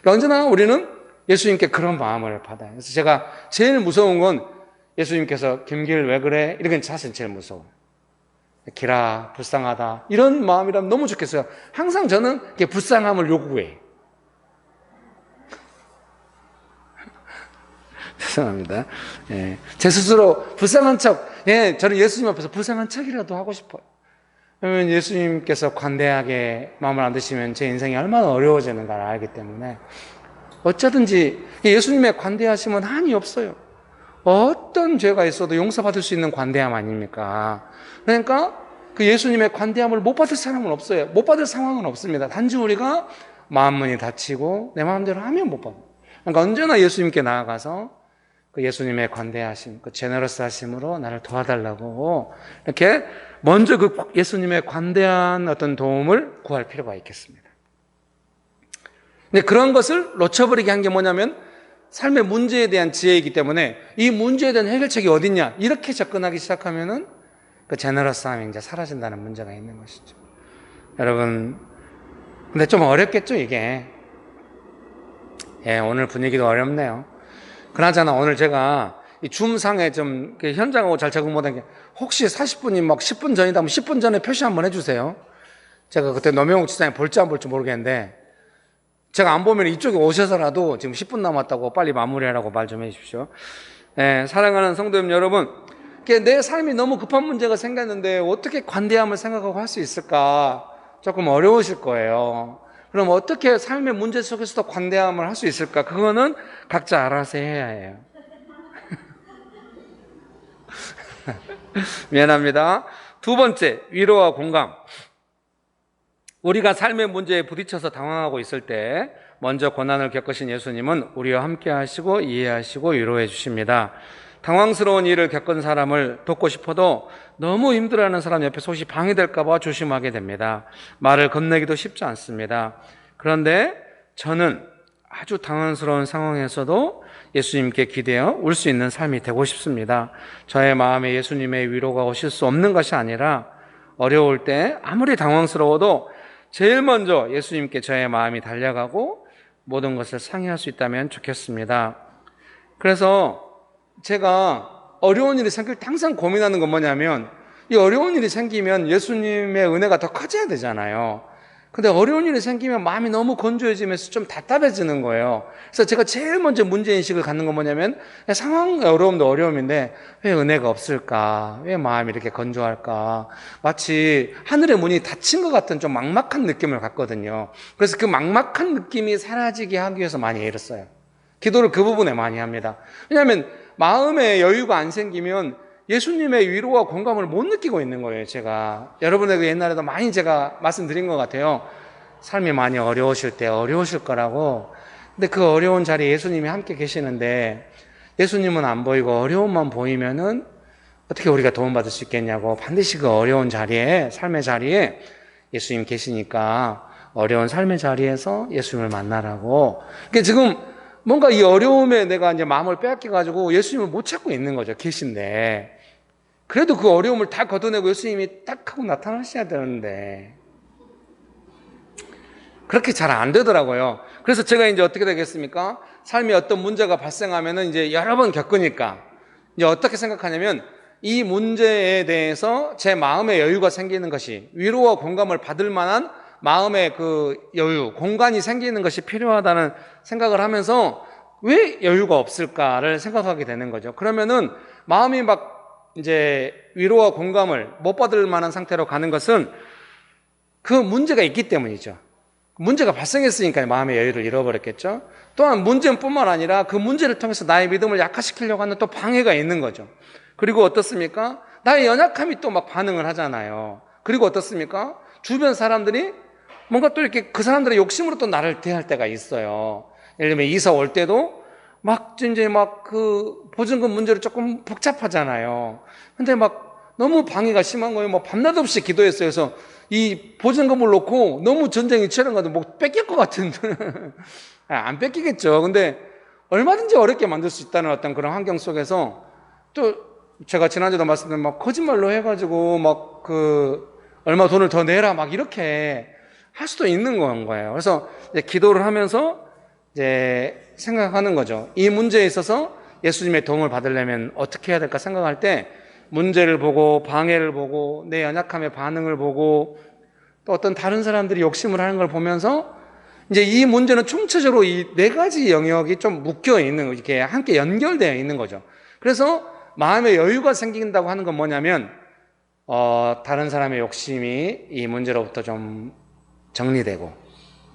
그러니까 언제나 우리는 예수님께 그런 마음을 받아요. 그래서 제가 제일 무서운 건 예수님께서 김길 왜 그래? 이런 건 사실 제일 무서워요. 기라 불쌍하다 이런 마음이라면 너무 좋겠어요. 항상 저는 불쌍함을 요구해요. 죄송합니다. 예, 제 스스로 불쌍한 척, 저는 예수님 앞에서 불쌍한 척이라도 하고 싶어요. 왜냐면 예수님께서 관대하게 마음을 안 드시면 제 인생이 얼마나 어려워지는가를 알기 때문에 어쩌든지 예수님의 관대하심은 한이 없어요. 어떤 죄가 있어도 용서받을 수 있는 관대함 아닙니까? 그러니까 그 예수님의 관대함을 못 받을 사람은 없어요. 못 받을 상황은 없습니다. 단지 우리가 마음문이 닫히고 내 마음대로 하면 못 받아요. 그러니까 언제나 예수님께 나아가서 그 예수님의 관대하심, 그 제너러스 하심으로 나를 도와달라고 이렇게 먼저 그 예수님의 관대한 어떤 도움을 구할 필요가 있겠습니다. 근데 그런 것을 놓쳐버리게 한 게 뭐냐면 삶의 문제에 대한 지혜이기 때문에 이 문제에 대한 해결책이 어딨냐 이렇게 접근하기 시작하면은 그 제너러스함이 이제 사라진다는 문제가 있는 것이죠. 여러분 근데 좀 어렵겠죠 이게. 오늘 분위기도 어렵네요. 그나저나 오늘 제가 이 줌상에 좀 현장하고 잘 적응 못한 게 혹시 40분이 막 10분 전이다 하면 10분 전에 표시 한번 해주세요. 제가 그때 노명욱 지사님 볼지 안 볼지 모르겠는데 제가 안 보면 이쪽에 오셔서라도 지금 10분 남았다고 빨리 마무리하라고 말 좀 해주십시오. 사랑하는 성도님 여러분, 내 삶이 너무 급한 문제가 생겼는데 어떻게 관대함을 생각하고 할 수 있을까 조금 어려우실 거예요. 그럼 어떻게 삶의 문제 속에서도 관대함을 할 수 있을까? 그거는 각자 알아서 해야 해요. 미안합니다. 두 번째, 위로와 공감. 우리가 삶의 문제에 부딪혀서 당황하고 있을 때 먼저 고난을 겪으신 예수님은 우리와 함께 하시고 이해하시고 위로해 주십니다. 당황스러운 일을 겪은 사람을 돕고 싶어도 너무 힘들어하는 사람 옆에 혹시 방해될까 봐 조심하게 됩니다. 말을 건네기도 쉽지 않습니다. 그런데 저는 아주 당황스러운 상황에서도 예수님께 기대어 울 수 있는 삶이 되고 싶습니다. 저의 마음에 예수님의 위로가 오실 수 없는 것이 아니라 어려울 때 아무리 당황스러워도 제일 먼저 예수님께 저의 마음이 달려가고 모든 것을 상의할 수 있다면 좋겠습니다. 그래서 제가 어려운 일이 생길 때 항상 고민하는 건 뭐냐면 이 어려운 일이 생기면 예수님의 은혜가 더 커져야 되잖아요. 근데 어려운 일이 생기면 마음이 너무 건조해지면서 좀 답답해지는 거예요. 그래서 제가 제일 먼저 문제인식을 갖는 건 뭐냐면 상황 어려움도 어려움인데 왜 은혜가 없을까? 왜 마음이 이렇게 건조할까? 마치 하늘의 문이 닫힌 것 같은 좀 막막한 느낌을 갖거든요. 그래서 그 막막한 느낌이 사라지게 하기 위해서 많이 애를 써요. 기도를 그 부분에 많이 합니다. 왜냐하면 마음에 여유가 안 생기면 예수님의 위로와 공감을 못 느끼고 있는 거예요. 제가 여러분에게 옛날에도 많이 제가 말씀드린 것 같아요. 삶이 많이 어려우실 때 어려우실 거라고 근데 그 어려운 자리에 예수님이 함께 계시는데 예수님은 안 보이고 어려움만 보이면은 어떻게 우리가 도움받을 수 있겠냐고, 반드시 그 어려운 자리에, 삶의 자리에 예수님 계시니까 어려운 삶의 자리에서 예수님을 만나라고. 그러니까 지금 뭔가 이 어려움에 내가 이제 마음을 빼앗겨가지고 예수님을 못 찾고 있는 거죠. 계신데. 그래도 그 어려움을 다 걷어내고 예수님이 딱 하고 나타나셔야 되는데. 그렇게 잘 안 되더라고요. 그래서 제가 이제 어떻게 되겠습니까? 삶에 어떤 문제가 발생하면은 이제 여러 번 겪으니까 이제 어떻게 생각하냐면 이 문제에 대해서 제 마음의 여유가 생기는 것이, 위로와 공감을 받을 만한 마음의 그 여유, 공간이 생기는 것이 필요하다는 생각을 하면서 왜 여유가 없을까를 생각하게 되는 거죠. 그러면은 마음이 막 이제 위로와 공감을 못 받을 만한 상태로 가는 것은 그 문제가 있기 때문이죠. 문제가 발생했으니까 마음의 여유를 잃어버렸겠죠. 또한 문제뿐만 아니라 그 문제를 통해서 나의 믿음을 약화시키려고 하는 또 방해가 있는 거죠. 그리고 어떻습니까? 나의 연약함이 또 막 반응을 하잖아요. 그리고 어떻습니까? 주변 사람들이 뭔가 또 이렇게 그 사람들의 욕심으로 또 나를 대할 때가 있어요. 예를 들면 이사 올 때도 막 이제 막 그 보증금 문제로 조금 복잡하잖아요. 근데 막 너무 방해가 심한 거예요. 뭐 밤낮 없이 기도했어요. 그래서 이 보증금을 놓고 너무 전쟁이 치열한가도 뭐 뺏길 것 같은 안 뺏기겠죠. 근데 얼마든지 어렵게 만들 수 있다는 어떤 그런 환경 속에서 또 제가 지난주도 말씀드린 막 거짓말로 해가지고 막 그 얼마 돈을 더 내라 막 이렇게 할 수도 있는 거예요. 그래서 이제 기도를 하면서 이제 생각하는 거죠. 이 문제에 있어서 예수님의 도움을 받으려면 어떻게 해야 될까 생각할 때 문제를 보고 방해를 보고 내 연약함의 반응을 보고 또 어떤 다른 사람들이 욕심을 하는 걸 보면서 이제 이 문제는 총체적으로 이 네 가지 영역이 좀 묶여 있는 거죠. 이렇게 함께 연결되어 있는 거죠. 그래서 마음의 여유가 생긴다고 하는 건 뭐냐면 다른 사람의 욕심이 이 문제로부터 좀 정리되고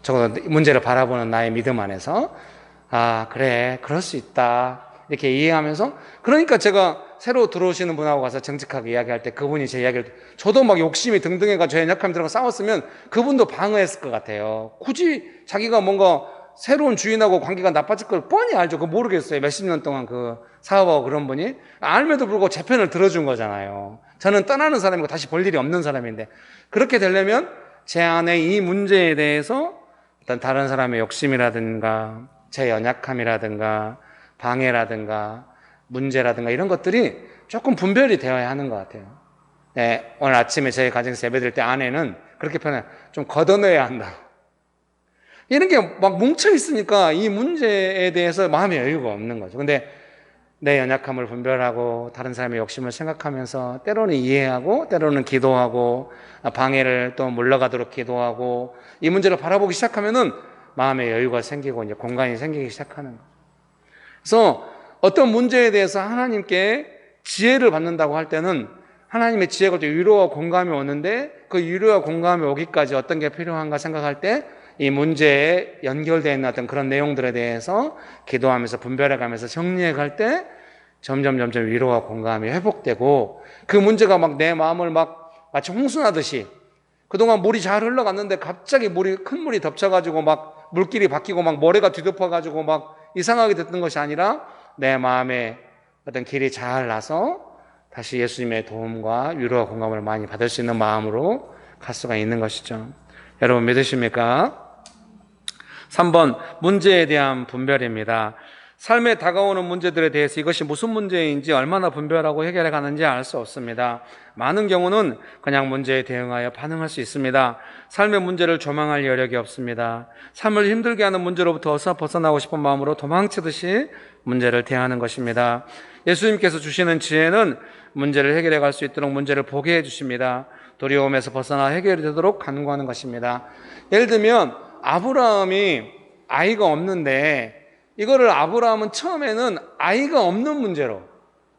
적어도 문제를 바라보는 나의 믿음 안에서 아 그래 그럴 수 있다 이렇게 이해하면서, 그러니까 제가 새로 들어오시는 분하고 가서 정직하게 이야기할 때 그분이 제 이야기를, 저도 막 욕심이 등등해가 저 연약함이 들어가 싸웠으면 그분도 방어했을 것 같아요. 굳이 자기가 뭔가 새로운 주인하고 관계가 나빠질 걸 뻔히 알죠. 그거 모르겠어요. 몇십 년 동안 그 사업하고 그런 분이 알면도 불구하고 제 편을 들어준 거잖아요. 저는 떠나는 사람이고 다시 볼 일이 없는 사람인데, 그렇게 되려면 제 안에 이 문제에 대해서 어떤 다른 사람의 욕심이라든가 제 연약함이라든가 방해라든가 문제라든가 이런 것들이 조금 분별이 되어야 하는 것 같아요. 네, 오늘 아침에 저희 가정에서 예배 드릴 때 아내는 그렇게 표현해요. 좀 걷어내야 한다. 이런 게 막 뭉쳐 있으니까 이 문제에 대해서 마음의 여유가 없는 거죠. 근데 내 연약함을 분별하고 다른 사람의 욕심을 생각하면서 때로는 이해하고 때로는 기도하고 방해를 또 물러가도록 기도하고 이 문제를 바라보기 시작하면은 마음의 여유가 생기고 이제 공간이 생기기 시작하는 거죠. 그래서 어떤 문제에 대해서 하나님께 지혜를 받는다고 할 때는 하나님의 지혜가 위로와 공감이 오는데 그 위로와 공감이 오기까지 어떤 게 필요한가 생각할 때 이 문제에 연결되어 있는 어떤 그런 내용들에 대해서 기도하면서 분별해가면서 정리해갈 때 점점 위로와 공감이 회복되고 그 문제가 막 내 마음을 막 마치 홍수나듯이 그동안 물이 잘 흘러갔는데 갑자기 큰 물이 덮쳐가지고 막 물길이 바뀌고 막 모래가 뒤덮어가지고 막 이상하게 됐던 것이 아니라 내 마음에 어떤 길이 잘 나서 다시 예수님의 도움과 위로와 공감을 많이 받을 수 있는 마음으로 갈 수가 있는 것이죠. 여러분 믿으십니까? 3번 문제에 대한 분별입니다. 삶에 다가오는 문제들에 대해서 이것이 무슨 문제인지 얼마나 분별하고 해결해 가는지 알 수 없습니다. 많은 경우는 그냥 문제에 대응하여 반응할 수 있습니다. 삶의 문제를 조망할 여력이 없습니다. 삶을 힘들게 하는 문제로부터 어서 벗어나고 싶은 마음으로 도망치듯이 문제를 대하는 것입니다. 예수님께서 주시는 지혜는 문제를 해결해 갈 수 있도록 문제를 보게 해 주십니다. 두려움에서 벗어나 해결이 되도록 간구하는 것입니다. 예를 들면 아브라함이 아이가 없는데 이거를 아브라함은 처음에는 아이가 없는 문제로,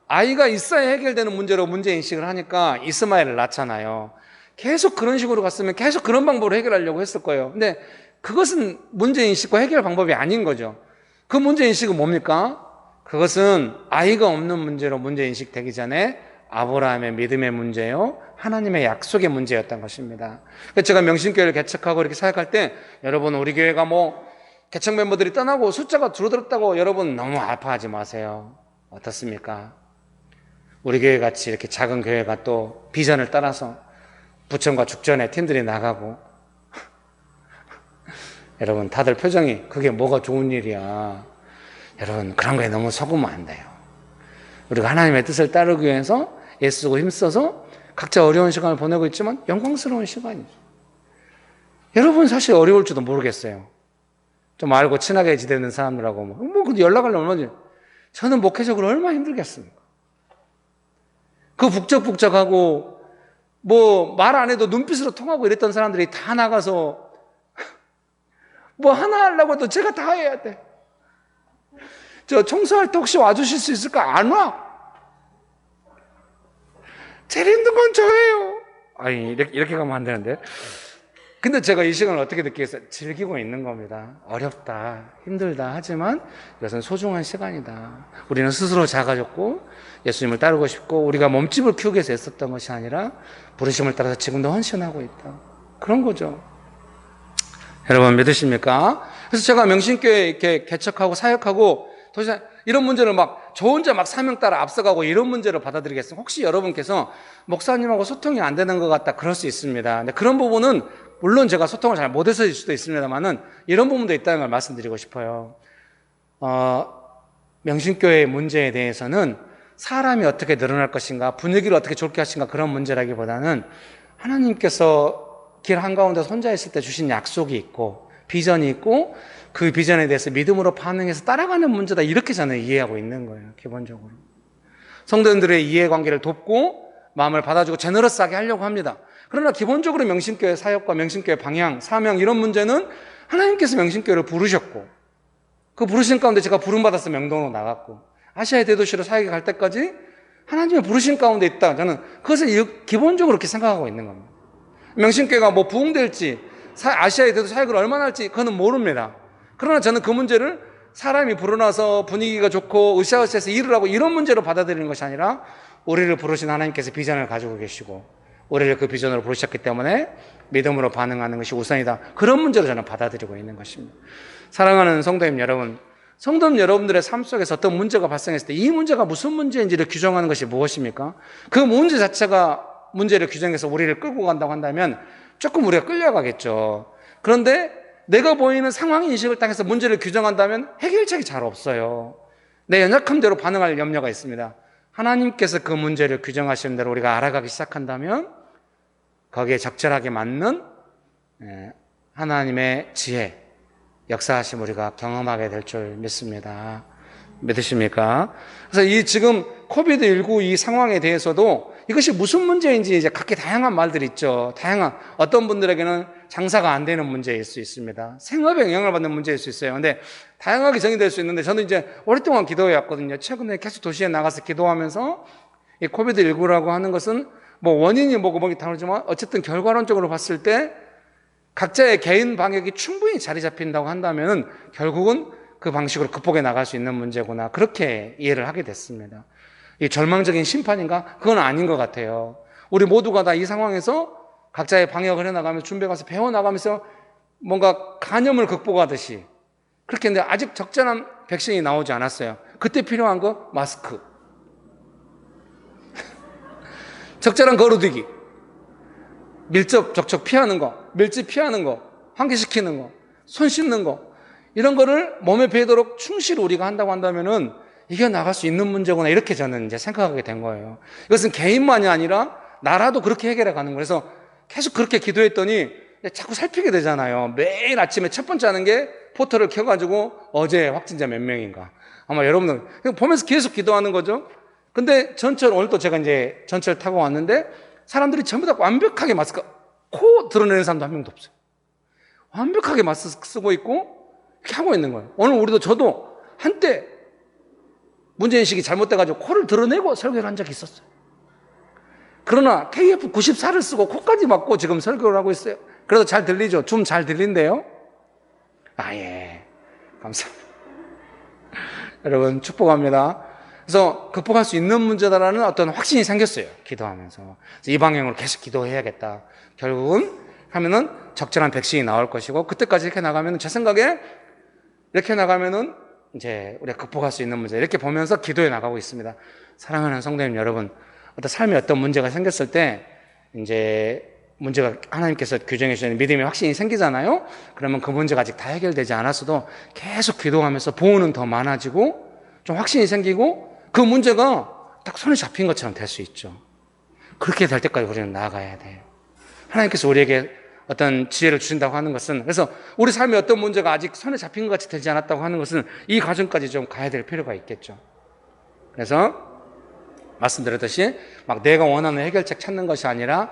아이가 있어야 해결되는 문제로 문제인식을 하니까 이스마엘을 낳잖아요. 계속 그런 식으로 갔으면 계속 그런 방법으로 해결하려고 했을 거예요. 근데 그것은 문제인식과 해결 방법이 아닌 거죠. 그 문제인식은 뭡니까? 그것은 아이가 없는 문제로 문제인식 되기 전에 아브라함의 믿음의 문제요, 하나님의 약속의 문제였던 것입니다. 제가 명신교회를 개척하고 이렇게 사역할 때 여러분 우리 교회가 뭐 개척 멤버들이 떠나고 숫자가 줄어들었다고 여러분 너무 아파하지 마세요. 어떻습니까? 우리 교회 같이 이렇게 작은 교회가 또 비전을 따라서 부천과 죽전에 팀들이 나가고 여러분 다들 표정이 그게 뭐가 좋은 일이야. 여러분 그런 거에 너무 속으면 안 돼요. 우리가 하나님의 뜻을 따르기 위해서 애쓰고 힘써서 각자 어려운 시간을 보내고 있지만 영광스러운 시간이죠. 여러분 사실 어려울지도 모르겠어요. 좀 알고 친하게 지내는 사람들하고 뭐 연락하려면 얼마지. 저는 목회적으로 얼마나 힘들겠습니까? 그 북적북적하고 뭐 말 안 해도 눈빛으로 통하고 이랬던 사람들이 다 나가서 뭐 하나 하려고 해도 제가 다 해야 돼. 저 청소할 때 혹시 와주실 수 있을까? 안 와. 제일 힘든 건 저예요. 아니 이렇게 가면 안 되는데. 근데 제가 이 시간을 어떻게 느끼겠어요? 즐기고 있는 겁니다. 어렵다, 힘들다 하지만 이것은 소중한 시간이다. 우리는 스스로 작아졌고 예수님을 따르고 싶고 우리가 몸집을 키우기 위해서 애썼던 것이 아니라 부르심을 따라서 지금도 헌신하고 있다. 그런 거죠. 여러분 믿으십니까? 그래서 제가 명신교회 이렇게 개척하고 사역하고 도대체 이런 문제를 막 저 혼자 막 사명 따라 앞서가고 이런 문제를 받아들이겠어요? 혹시 여러분께서 목사님하고 소통이 안 되는 것 같다 그럴 수 있습니다. 근데 그런 부분은 물론 제가 소통을 잘 못해서일 수도 있습니다만은 이런 부분도 있다는 걸 말씀드리고 싶어요. 명신교회의 문제에 대해서는 사람이 어떻게 늘어날 것인가, 분위기를 어떻게 좋게 하신가 그런 문제라기보다는 하나님께서 길 한가운데서 혼자 있을 때 주신 약속이 있고 비전이 있고 그 비전에 대해서 믿음으로 반응해서 따라가는 문제다 이렇게 저는 이해하고 있는 거예요. 기본적으로 성도님들의 이해관계를 돕고 마음을 받아주고 제너러스하게 하려고 합니다. 그러나 기본적으로 명신교회 사역과 명신교회 방향, 사명 이런 문제는 하나님께서 명신교회를 부르셨고 그 부르신 가운데 제가 부름받아서 명동으로 나갔고 아시아의 대도시로 사역에 갈 때까지 하나님의 부르신 가운데 있다. 저는 그것을 기본적으로 그렇게 생각하고 있는 겁니다. 명신교회가 뭐 부흥될지 아시아의 대도시 사역을 얼마나 할지 그거는 모릅니다. 그러나 저는 그 문제를 사람이 불어나서 분위기가 좋고 으쌰으쌰해서 일을 하고 이런 문제로 받아들이는 것이 아니라 우리를 부르신 하나님께서 비전을 가지고 계시고 우리를 그 비전으로 부르셨기 때문에 믿음으로 반응하는 것이 우선이다. 그런 문제로 저는 받아들이고 있는 것입니다. 사랑하는 성도님 여러분, 성도님 여러분들의 삶 속에서 어떤 문제가 발생했을 때 이 문제가 무슨 문제인지를 규정하는 것이 무엇입니까? 그 문제 자체가 문제를 규정해서 우리를 끌고 간다고 한다면 조금 우리가 끌려가겠죠. 그런데 내가 보이는 상황 인식을 통해서 문제를 규정한다면 해결책이 잘 없어요. 내 연약함대로 반응할 염려가 있습니다. 하나님께서 그 문제를 규정하시는 대로 우리가 알아가기 시작한다면 거기에 적절하게 맞는 하나님의 지혜, 역사하심 우리가 경험하게 될 줄 믿습니다. 믿으십니까? 그래서 이 지금 코비드19 이 상황에 대해서도 이것이 무슨 문제인지 이제 각기 다양한 말들이 있죠. 다양한 어떤 분들에게는 장사가 안 되는 문제일 수 있습니다. 생업에 영향을 받는 문제일 수 있어요. 근데 다양하게 정의될 수 있는데 저는 이제 오랫동안 기도해 왔거든요. 최근에 계속 도시에 나가서 기도하면서 이 코비드19라고 하는 것은 뭐 원인이 뭐고 다르지만 어쨌든 결과론적으로 봤을 때 각자의 개인 방역이 충분히 자리 잡힌다고 한다면 결국은 그 방식으로 극복해 나갈 수 있는 문제구나. 그렇게 이해를 하게 됐습니다. 이 절망적인 심판인가? 그건 아닌 것 같아요. 우리 모두가 다 이 상황에서 각자의 방역을 해나가면서 준비해가서 배워나가면서 뭔가 간염을 극복하듯이 그렇게 했는데 아직 적절한 백신이 나오지 않았어요. 그때 필요한 거 마스크. 적절한 거리두기. 밀접, 접촉 피하는 거, 밀집 피하는 거, 환기시키는 거, 손 씻는 거 이런 거를 몸에 배도록 충실히 우리가 한다고 한다면은 이겨나갈 수 있는 문제구나 이렇게 저는 이제 생각하게 된 거예요. 이것은 개인만이 아니라 나라도 그렇게 해결해 가는 거예요. 그래서 계속 그렇게 기도했더니 자꾸 살피게 되잖아요. 매일 아침에 첫 번째 하는 게 포털을 켜가지고 어제 확진자 몇 명인가. 아마 여러분들 보면서 계속 기도하는 거죠. 근데 전철 오늘도 제가 이제 전철 타고 왔는데 사람들이 전부 다 완벽하게 마스크 코 드러내는 사람도 한 명도 없어요. 완벽하게 마스크 쓰고 있고 이렇게 하고 있는 거예요. 오늘 우리도 저도 한때 문제인식이 잘못돼가지고 코를 드러내고 설교를 한 적이 있었어요. 그러나 KF94를 쓰고 코까지 막고 지금 설교를 하고 있어요. 그래도 잘 들리죠? 좀 잘 들린대요? 예. 감사합니다. 여러분 축복합니다. 그래서 극복할 수 있는 문제다라는 어떤 확신이 생겼어요. 기도하면서. 그래서 이 방향으로 계속 기도해야겠다. 결국은 하면은 적절한 백신이 나올 것이고 그때까지 이렇게 나가면 제 생각에 이렇게 나가면은 이제 우리가 극복할 수 있는 문제, 이렇게 보면서 기도해 나가고 있습니다. 사랑하는 성도님 여러분, 어떤 삶에 어떤 문제가 생겼을 때 이제 문제가 하나님께서 규정해 주시는 믿음의 확신이 생기잖아요. 그러면 그 문제가 아직 다 해결되지 않았어도 계속 기도하면서 보호는 더 많아지고 좀 확신이 생기고 그 문제가 딱 손에 잡힌 것처럼 될 수 있죠. 그렇게 될 때까지 우리는 나아가야 돼요. 하나님께서 우리에게 어떤 지혜를 주신다고 하는 것은, 그래서 우리 삶에 어떤 문제가 아직 손에 잡힌 것 같이 되지 않았다고 하는 것은 이 과정까지 좀 가야 될 필요가 있겠죠. 그래서 말씀드렸듯이 막 내가 원하는 해결책 찾는 것이 아니라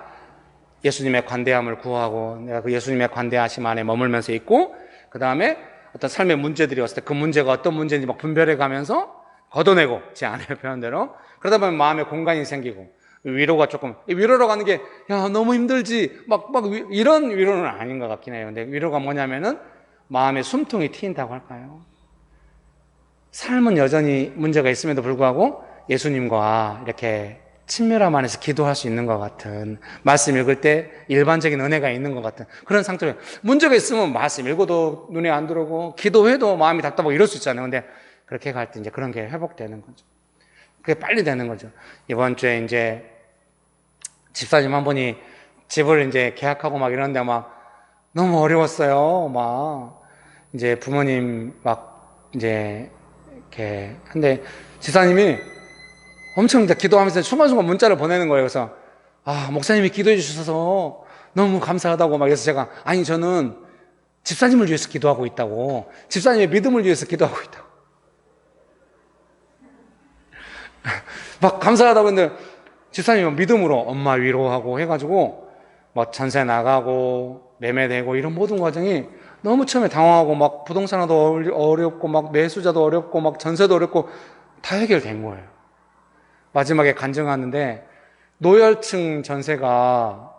예수님의 관대함을 구하고 내가 그 예수님의 관대하심 안에 머물면서 있고, 그 다음에 어떤 삶의 문제들이 왔을 때 그 문제가 어떤 문제인지 막 분별해 가면서 걷어내고, 제 아내의 표현대로 그러다 보면 마음에 공간이 생기고 위로가 조금, 위로라고 하는 게 야 너무 힘들지 막 이런 위로는 아닌 것 같긴 해요. 근데 위로가 뭐냐면은 마음에 숨통이 트인다고 할까요? 삶은 여전히 문제가 있음에도 불구하고 예수님과 이렇게 친밀함 안에서 기도할 수 있는 것 같은, 말씀 읽을 때 일반적인 은혜가 있는 것 같은 그런 상태로, 문제가 있으면 말씀 읽어도 눈에 안 들어오고 기도해도 마음이 답답하고 이럴 수 있잖아요. 근데 그렇게 갈 때 이제 그런 게 회복되는 거죠. 그게 빨리 되는 거죠. 이번 주에 이제 집사님 한 분이 집을 이제 계약하고 막 이러는데 막 너무 어려웠어요. 막 이제 부모님 막 이제 이렇게 한데 집사님이 엄청 이제 기도하면서 순간순간 문자를 보내는 거예요. 그래서 목사님이 기도해 주셔서 너무 감사하다고 막. 그래서 제가 아니 저는 집사님을 위해서 기도하고 있다고, 집사님의 믿음을 위해서 기도하고 있다고 막 감사하다고 했는데 집사님은 믿음으로 엄마 위로하고 해가지고 막 전세 나가고 매매되고 이런 모든 과정이 너무 처음에 당황하고 막 부동산도 어렵고 막 매수자도 어렵고 막 전세도 어렵고 다 해결된 거예요. 마지막에 간증하는데 노열층 전세가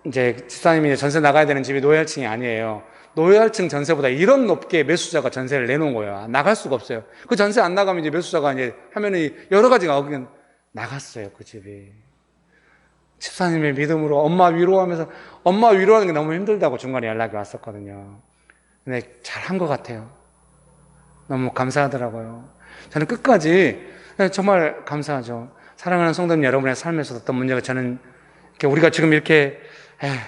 이제 집사님이 전세 나가야 되는 집이 노열층이 아니에요. 노열층 전세보다 1억 높게 매수자가 전세를 내놓은 거예요. 나갈 수가 없어요. 그 전세 안 나가면 이제 매수자가 이제 하면은 여러 가지가 오긴 나갔어요. 그 집이. 집사님의 믿음으로 엄마 위로하면서, 엄마 위로하는 게 너무 힘들다고 중간에 연락이 왔었거든요. 근데 잘한 것 같아요. 너무 감사하더라고요. 저는 끝까지 정말 감사하죠. 사랑하는 성도님 여러분의 삶에서 어떤 문제가, 저는 이렇게 우리가 지금 이렇게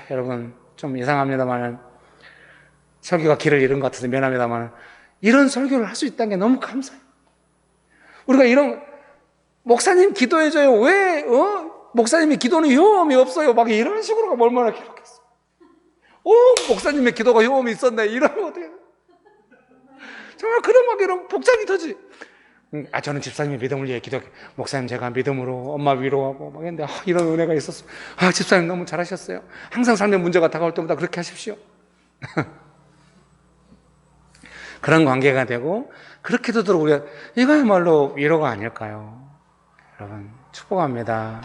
여러분 좀 이상합니다만 설교가 길을 잃은 것 같아서 미안합니다만 이런 설교를 할 수 있다는 게 너무 감사해요. 우리가 이런 목사님 기도해줘요. 왜 목사님의 기도는 효험이 없어요. 막 이런 식으로 얼마나 기록했어. 목사님의 기도가 효험이 있었네. 이러면 어떻게 정말 그런 막 이런 복장이 터지. 저는 집사님의 믿음을 위해 기도해. 목사님 제가 믿음으로 엄마 위로하고 막 했는데 이런 은혜가 있었어. 집사님 너무 잘하셨어요. 항상 삶의 문제가 다가올 때마다 그렇게 하십시오. 그런 관계가 되고 그렇게 되도록 우리가, 이거야말로 위로가 아닐까요? 여러분 축복합니다.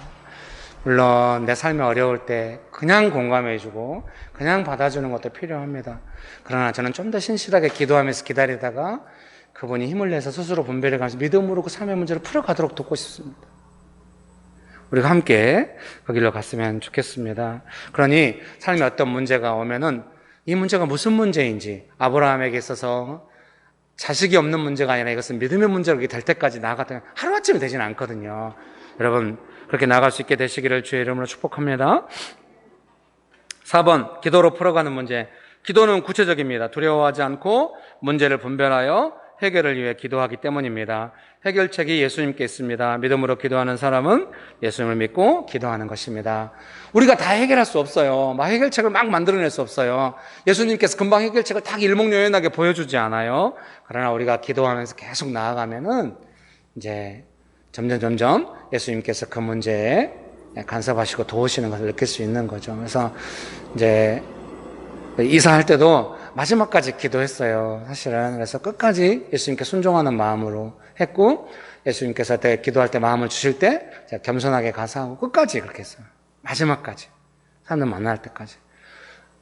물론 내 삶이 어려울 때 그냥 공감해주고 그냥 받아주는 것도 필요합니다. 그러나 저는 좀 더 신실하게 기도하면서 기다리다가 그분이 힘을 내서 스스로 분별해가면서 믿음으로 그 삶의 문제를 풀어가도록 돕고 싶습니다. 우리가 함께 그 길로 갔으면 좋겠습니다. 그러니 삶에 어떤 문제가 오면은 이 문제가 무슨 문제인지, 아브라함에게 있어서 자식이 없는 문제가 아니라 이것은 믿음의 문제로 될 때까지 나아갔다 하루아침에 되지는 않거든요. 여러분 그렇게 나아갈 수 있게 되시기를 주의 이름으로 축복합니다. 4번, 기도로 풀어가는 문제. 기도는 구체적입니다. 두려워하지 않고 문제를 분별하여 해결을 위해 기도하기 때문입니다. 해결책이 예수님께 있습니다. 믿음으로 기도하는 사람은 예수님을 믿고 기도하는 것입니다. 우리가 다 해결할 수 없어요. 막 해결책을 막 만들어낼 수 없어요. 예수님께서 금방 해결책을 딱 일목요연하게 보여주지 않아요. 그러나 우리가 기도하면서 계속 나아가면은 이제 점점 예수님께서 그 문제에 간섭하시고 도우시는 것을 느낄 수 있는 거죠. 그래서 이제 이사할 때도 마지막까지 기도했어요. 사실은. 그래서 끝까지 예수님께 순종하는 마음으로 했고, 예수님께서 기도할 때 마음을 주실 때 제가 겸손하게 가서 하고 끝까지 그렇게 했어요. 마지막까지. 사람들 만날 때까지.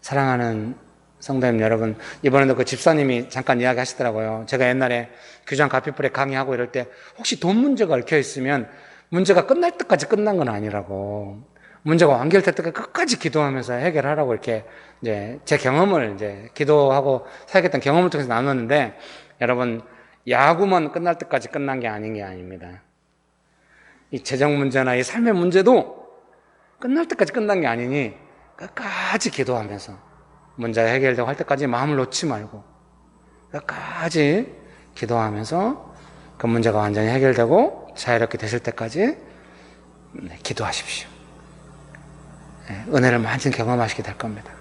사랑하는 성도님 여러분, 이번에도 그 집사님이 잠깐 이야기 하시더라고요. 제가 옛날에 규장 가피풀에 강의하고 이럴 때 혹시 돈 문제가 얽혀 있으면 문제가 끝날 때까지 끝난 건 아니라고. 문제가 완결될 때까지 끝까지 기도하면서 해결하라고 이렇게 이제 제 경험을 이제 기도하고 사역했던 경험을 통해서 나눴는데, 여러분, 야구만 끝날 때까지 끝난 게 아닌 게 아닙니다. 이 재정 문제나 이 삶의 문제도 끝날 때까지 끝난 게 아니니 끝까지 기도하면서 문제가 해결되고 할 때까지 마음을 놓지 말고 끝까지 기도하면서 그 문제가 완전히 해결되고 자유롭게 되실 때까지 기도하십시오. 은혜를 많이 경험하시게 될 겁니다.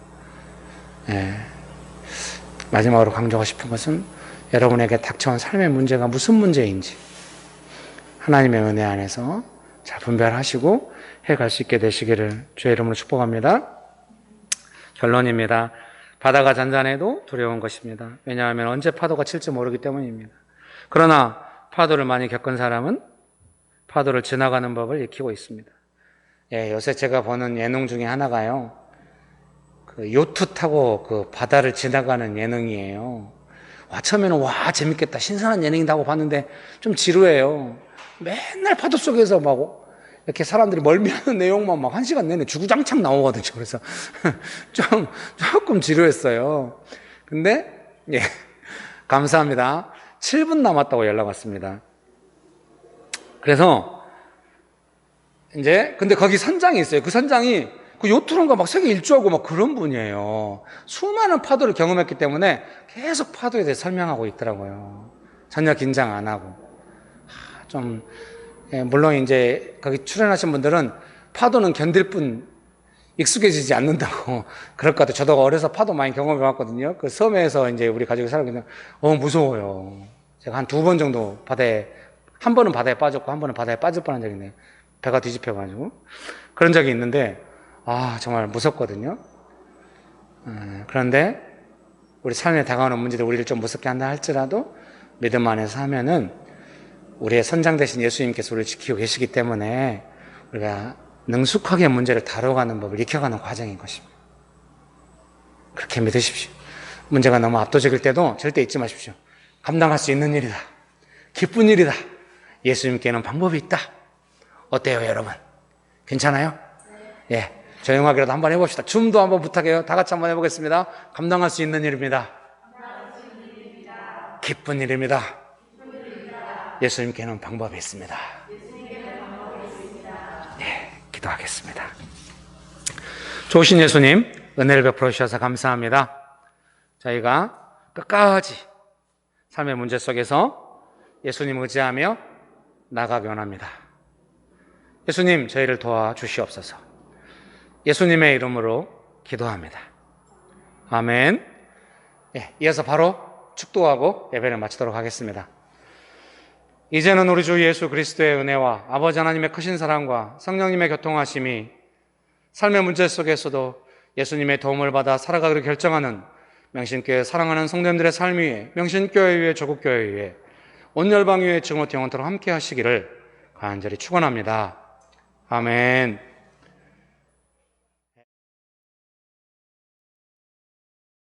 마지막으로 강조하고 싶은 것은 여러분에게 닥쳐온 삶의 문제가 무슨 문제인지 하나님의 은혜 안에서 잘 분별하시고 해갈 수 있게 되시기를 주의 이름으로 축복합니다. 결론입니다. 바다가 잔잔해도 두려운 것입니다. 왜냐하면 언제 파도가 칠지 모르기 때문입니다. 그러나 파도를 많이 겪은 사람은 파도를 지나가는 법을 익히고 있습니다. 요새 제가 보는 예능 중에 하나가요, 그 요트 타고 그 바다를 지나가는 예능이에요. 처음에는 와 재밌겠다, 신선한 예능이다 하고 봤는데 좀 지루해요. 맨날 파도 속에서 막 이렇게 사람들이 멀미하는 내용만 막 1시간 내내 주구장창 나오거든요. 그래서 조금 지루했어요. 근데 감사합니다. 7분 남았다고 연락 왔습니다. 그래서 이제 근데 거기 선장이 있어요. 그 선장이 그 요트론가 막 세계 일주하고 막 그런 분이에요. 수많은 파도를 경험했기 때문에 계속 파도에 대해 설명하고 있더라고요. 전혀 긴장 안 하고. 물론 이제 거기 출연하신 분들은 파도는 견딜 뿐 익숙해지지 않는다고 그럴 것 같아요. 저도 어려서 파도 많이 경험해 봤거든요. 그 섬에서 이제 우리 가족이 살고 있는데 무서워요. 제가 한 2번 정도 한 번은 바다에 빠졌고 한 번은 바다에 빠질 뻔한 적이 있네요. 배가 뒤집혀가지고 그런 적이 있는데 정말 무섭거든요. 그런데 우리 삶에 다가오는 문제들 우리를 좀 무섭게 한다 할지라도 믿음 안에서 하면은 우리의 선장 되신 예수님께서 우리를 지키고 계시기 때문에 우리가 능숙하게 문제를 다뤄가는 법을 익혀가는 과정인 것입니다. 그렇게 믿으십시오. 문제가 너무 압도적일 때도 절대 잊지 마십시오. 감당할 수 있는 일이다. 기쁜 일이다. 예수님께는 방법이 있다. 어때요, 여러분? 괜찮아요? 조용하게라도 한번 해봅시다. 줌도 한번 부탁해요. 다 같이 한번 해보겠습니다. 감당할 수 있는 일입니다. 기쁜 일입니다. 예수님께는 방법이 있습니다. 기도하겠습니다. 좋으신 예수님, 은혜를 베풀어 주셔서 감사합니다. 저희가 끝까지 삶의 문제 속에서 예수님 의지하며 나가기 원합니다. 예수님, 저희를 도와주시옵소서. 예수님의 이름으로 기도합니다. 아멘. 이어서 바로 축도하고 예배를 마치도록 하겠습니다. 이제는 우리 주 예수 그리스도의 은혜와 아버지 하나님의 크신 사랑과 성령님의 교통하심이 삶의 문제 속에서도 예수님의 도움을 받아 살아가기로 결정하는 명신교회 사랑하는 성도님들의 삶 위에, 명신교회 위에, 조국교회 위에, 온 열방 위에 지금부터 영원토록 함께 하시기를 간절히 축원합니다. 아멘.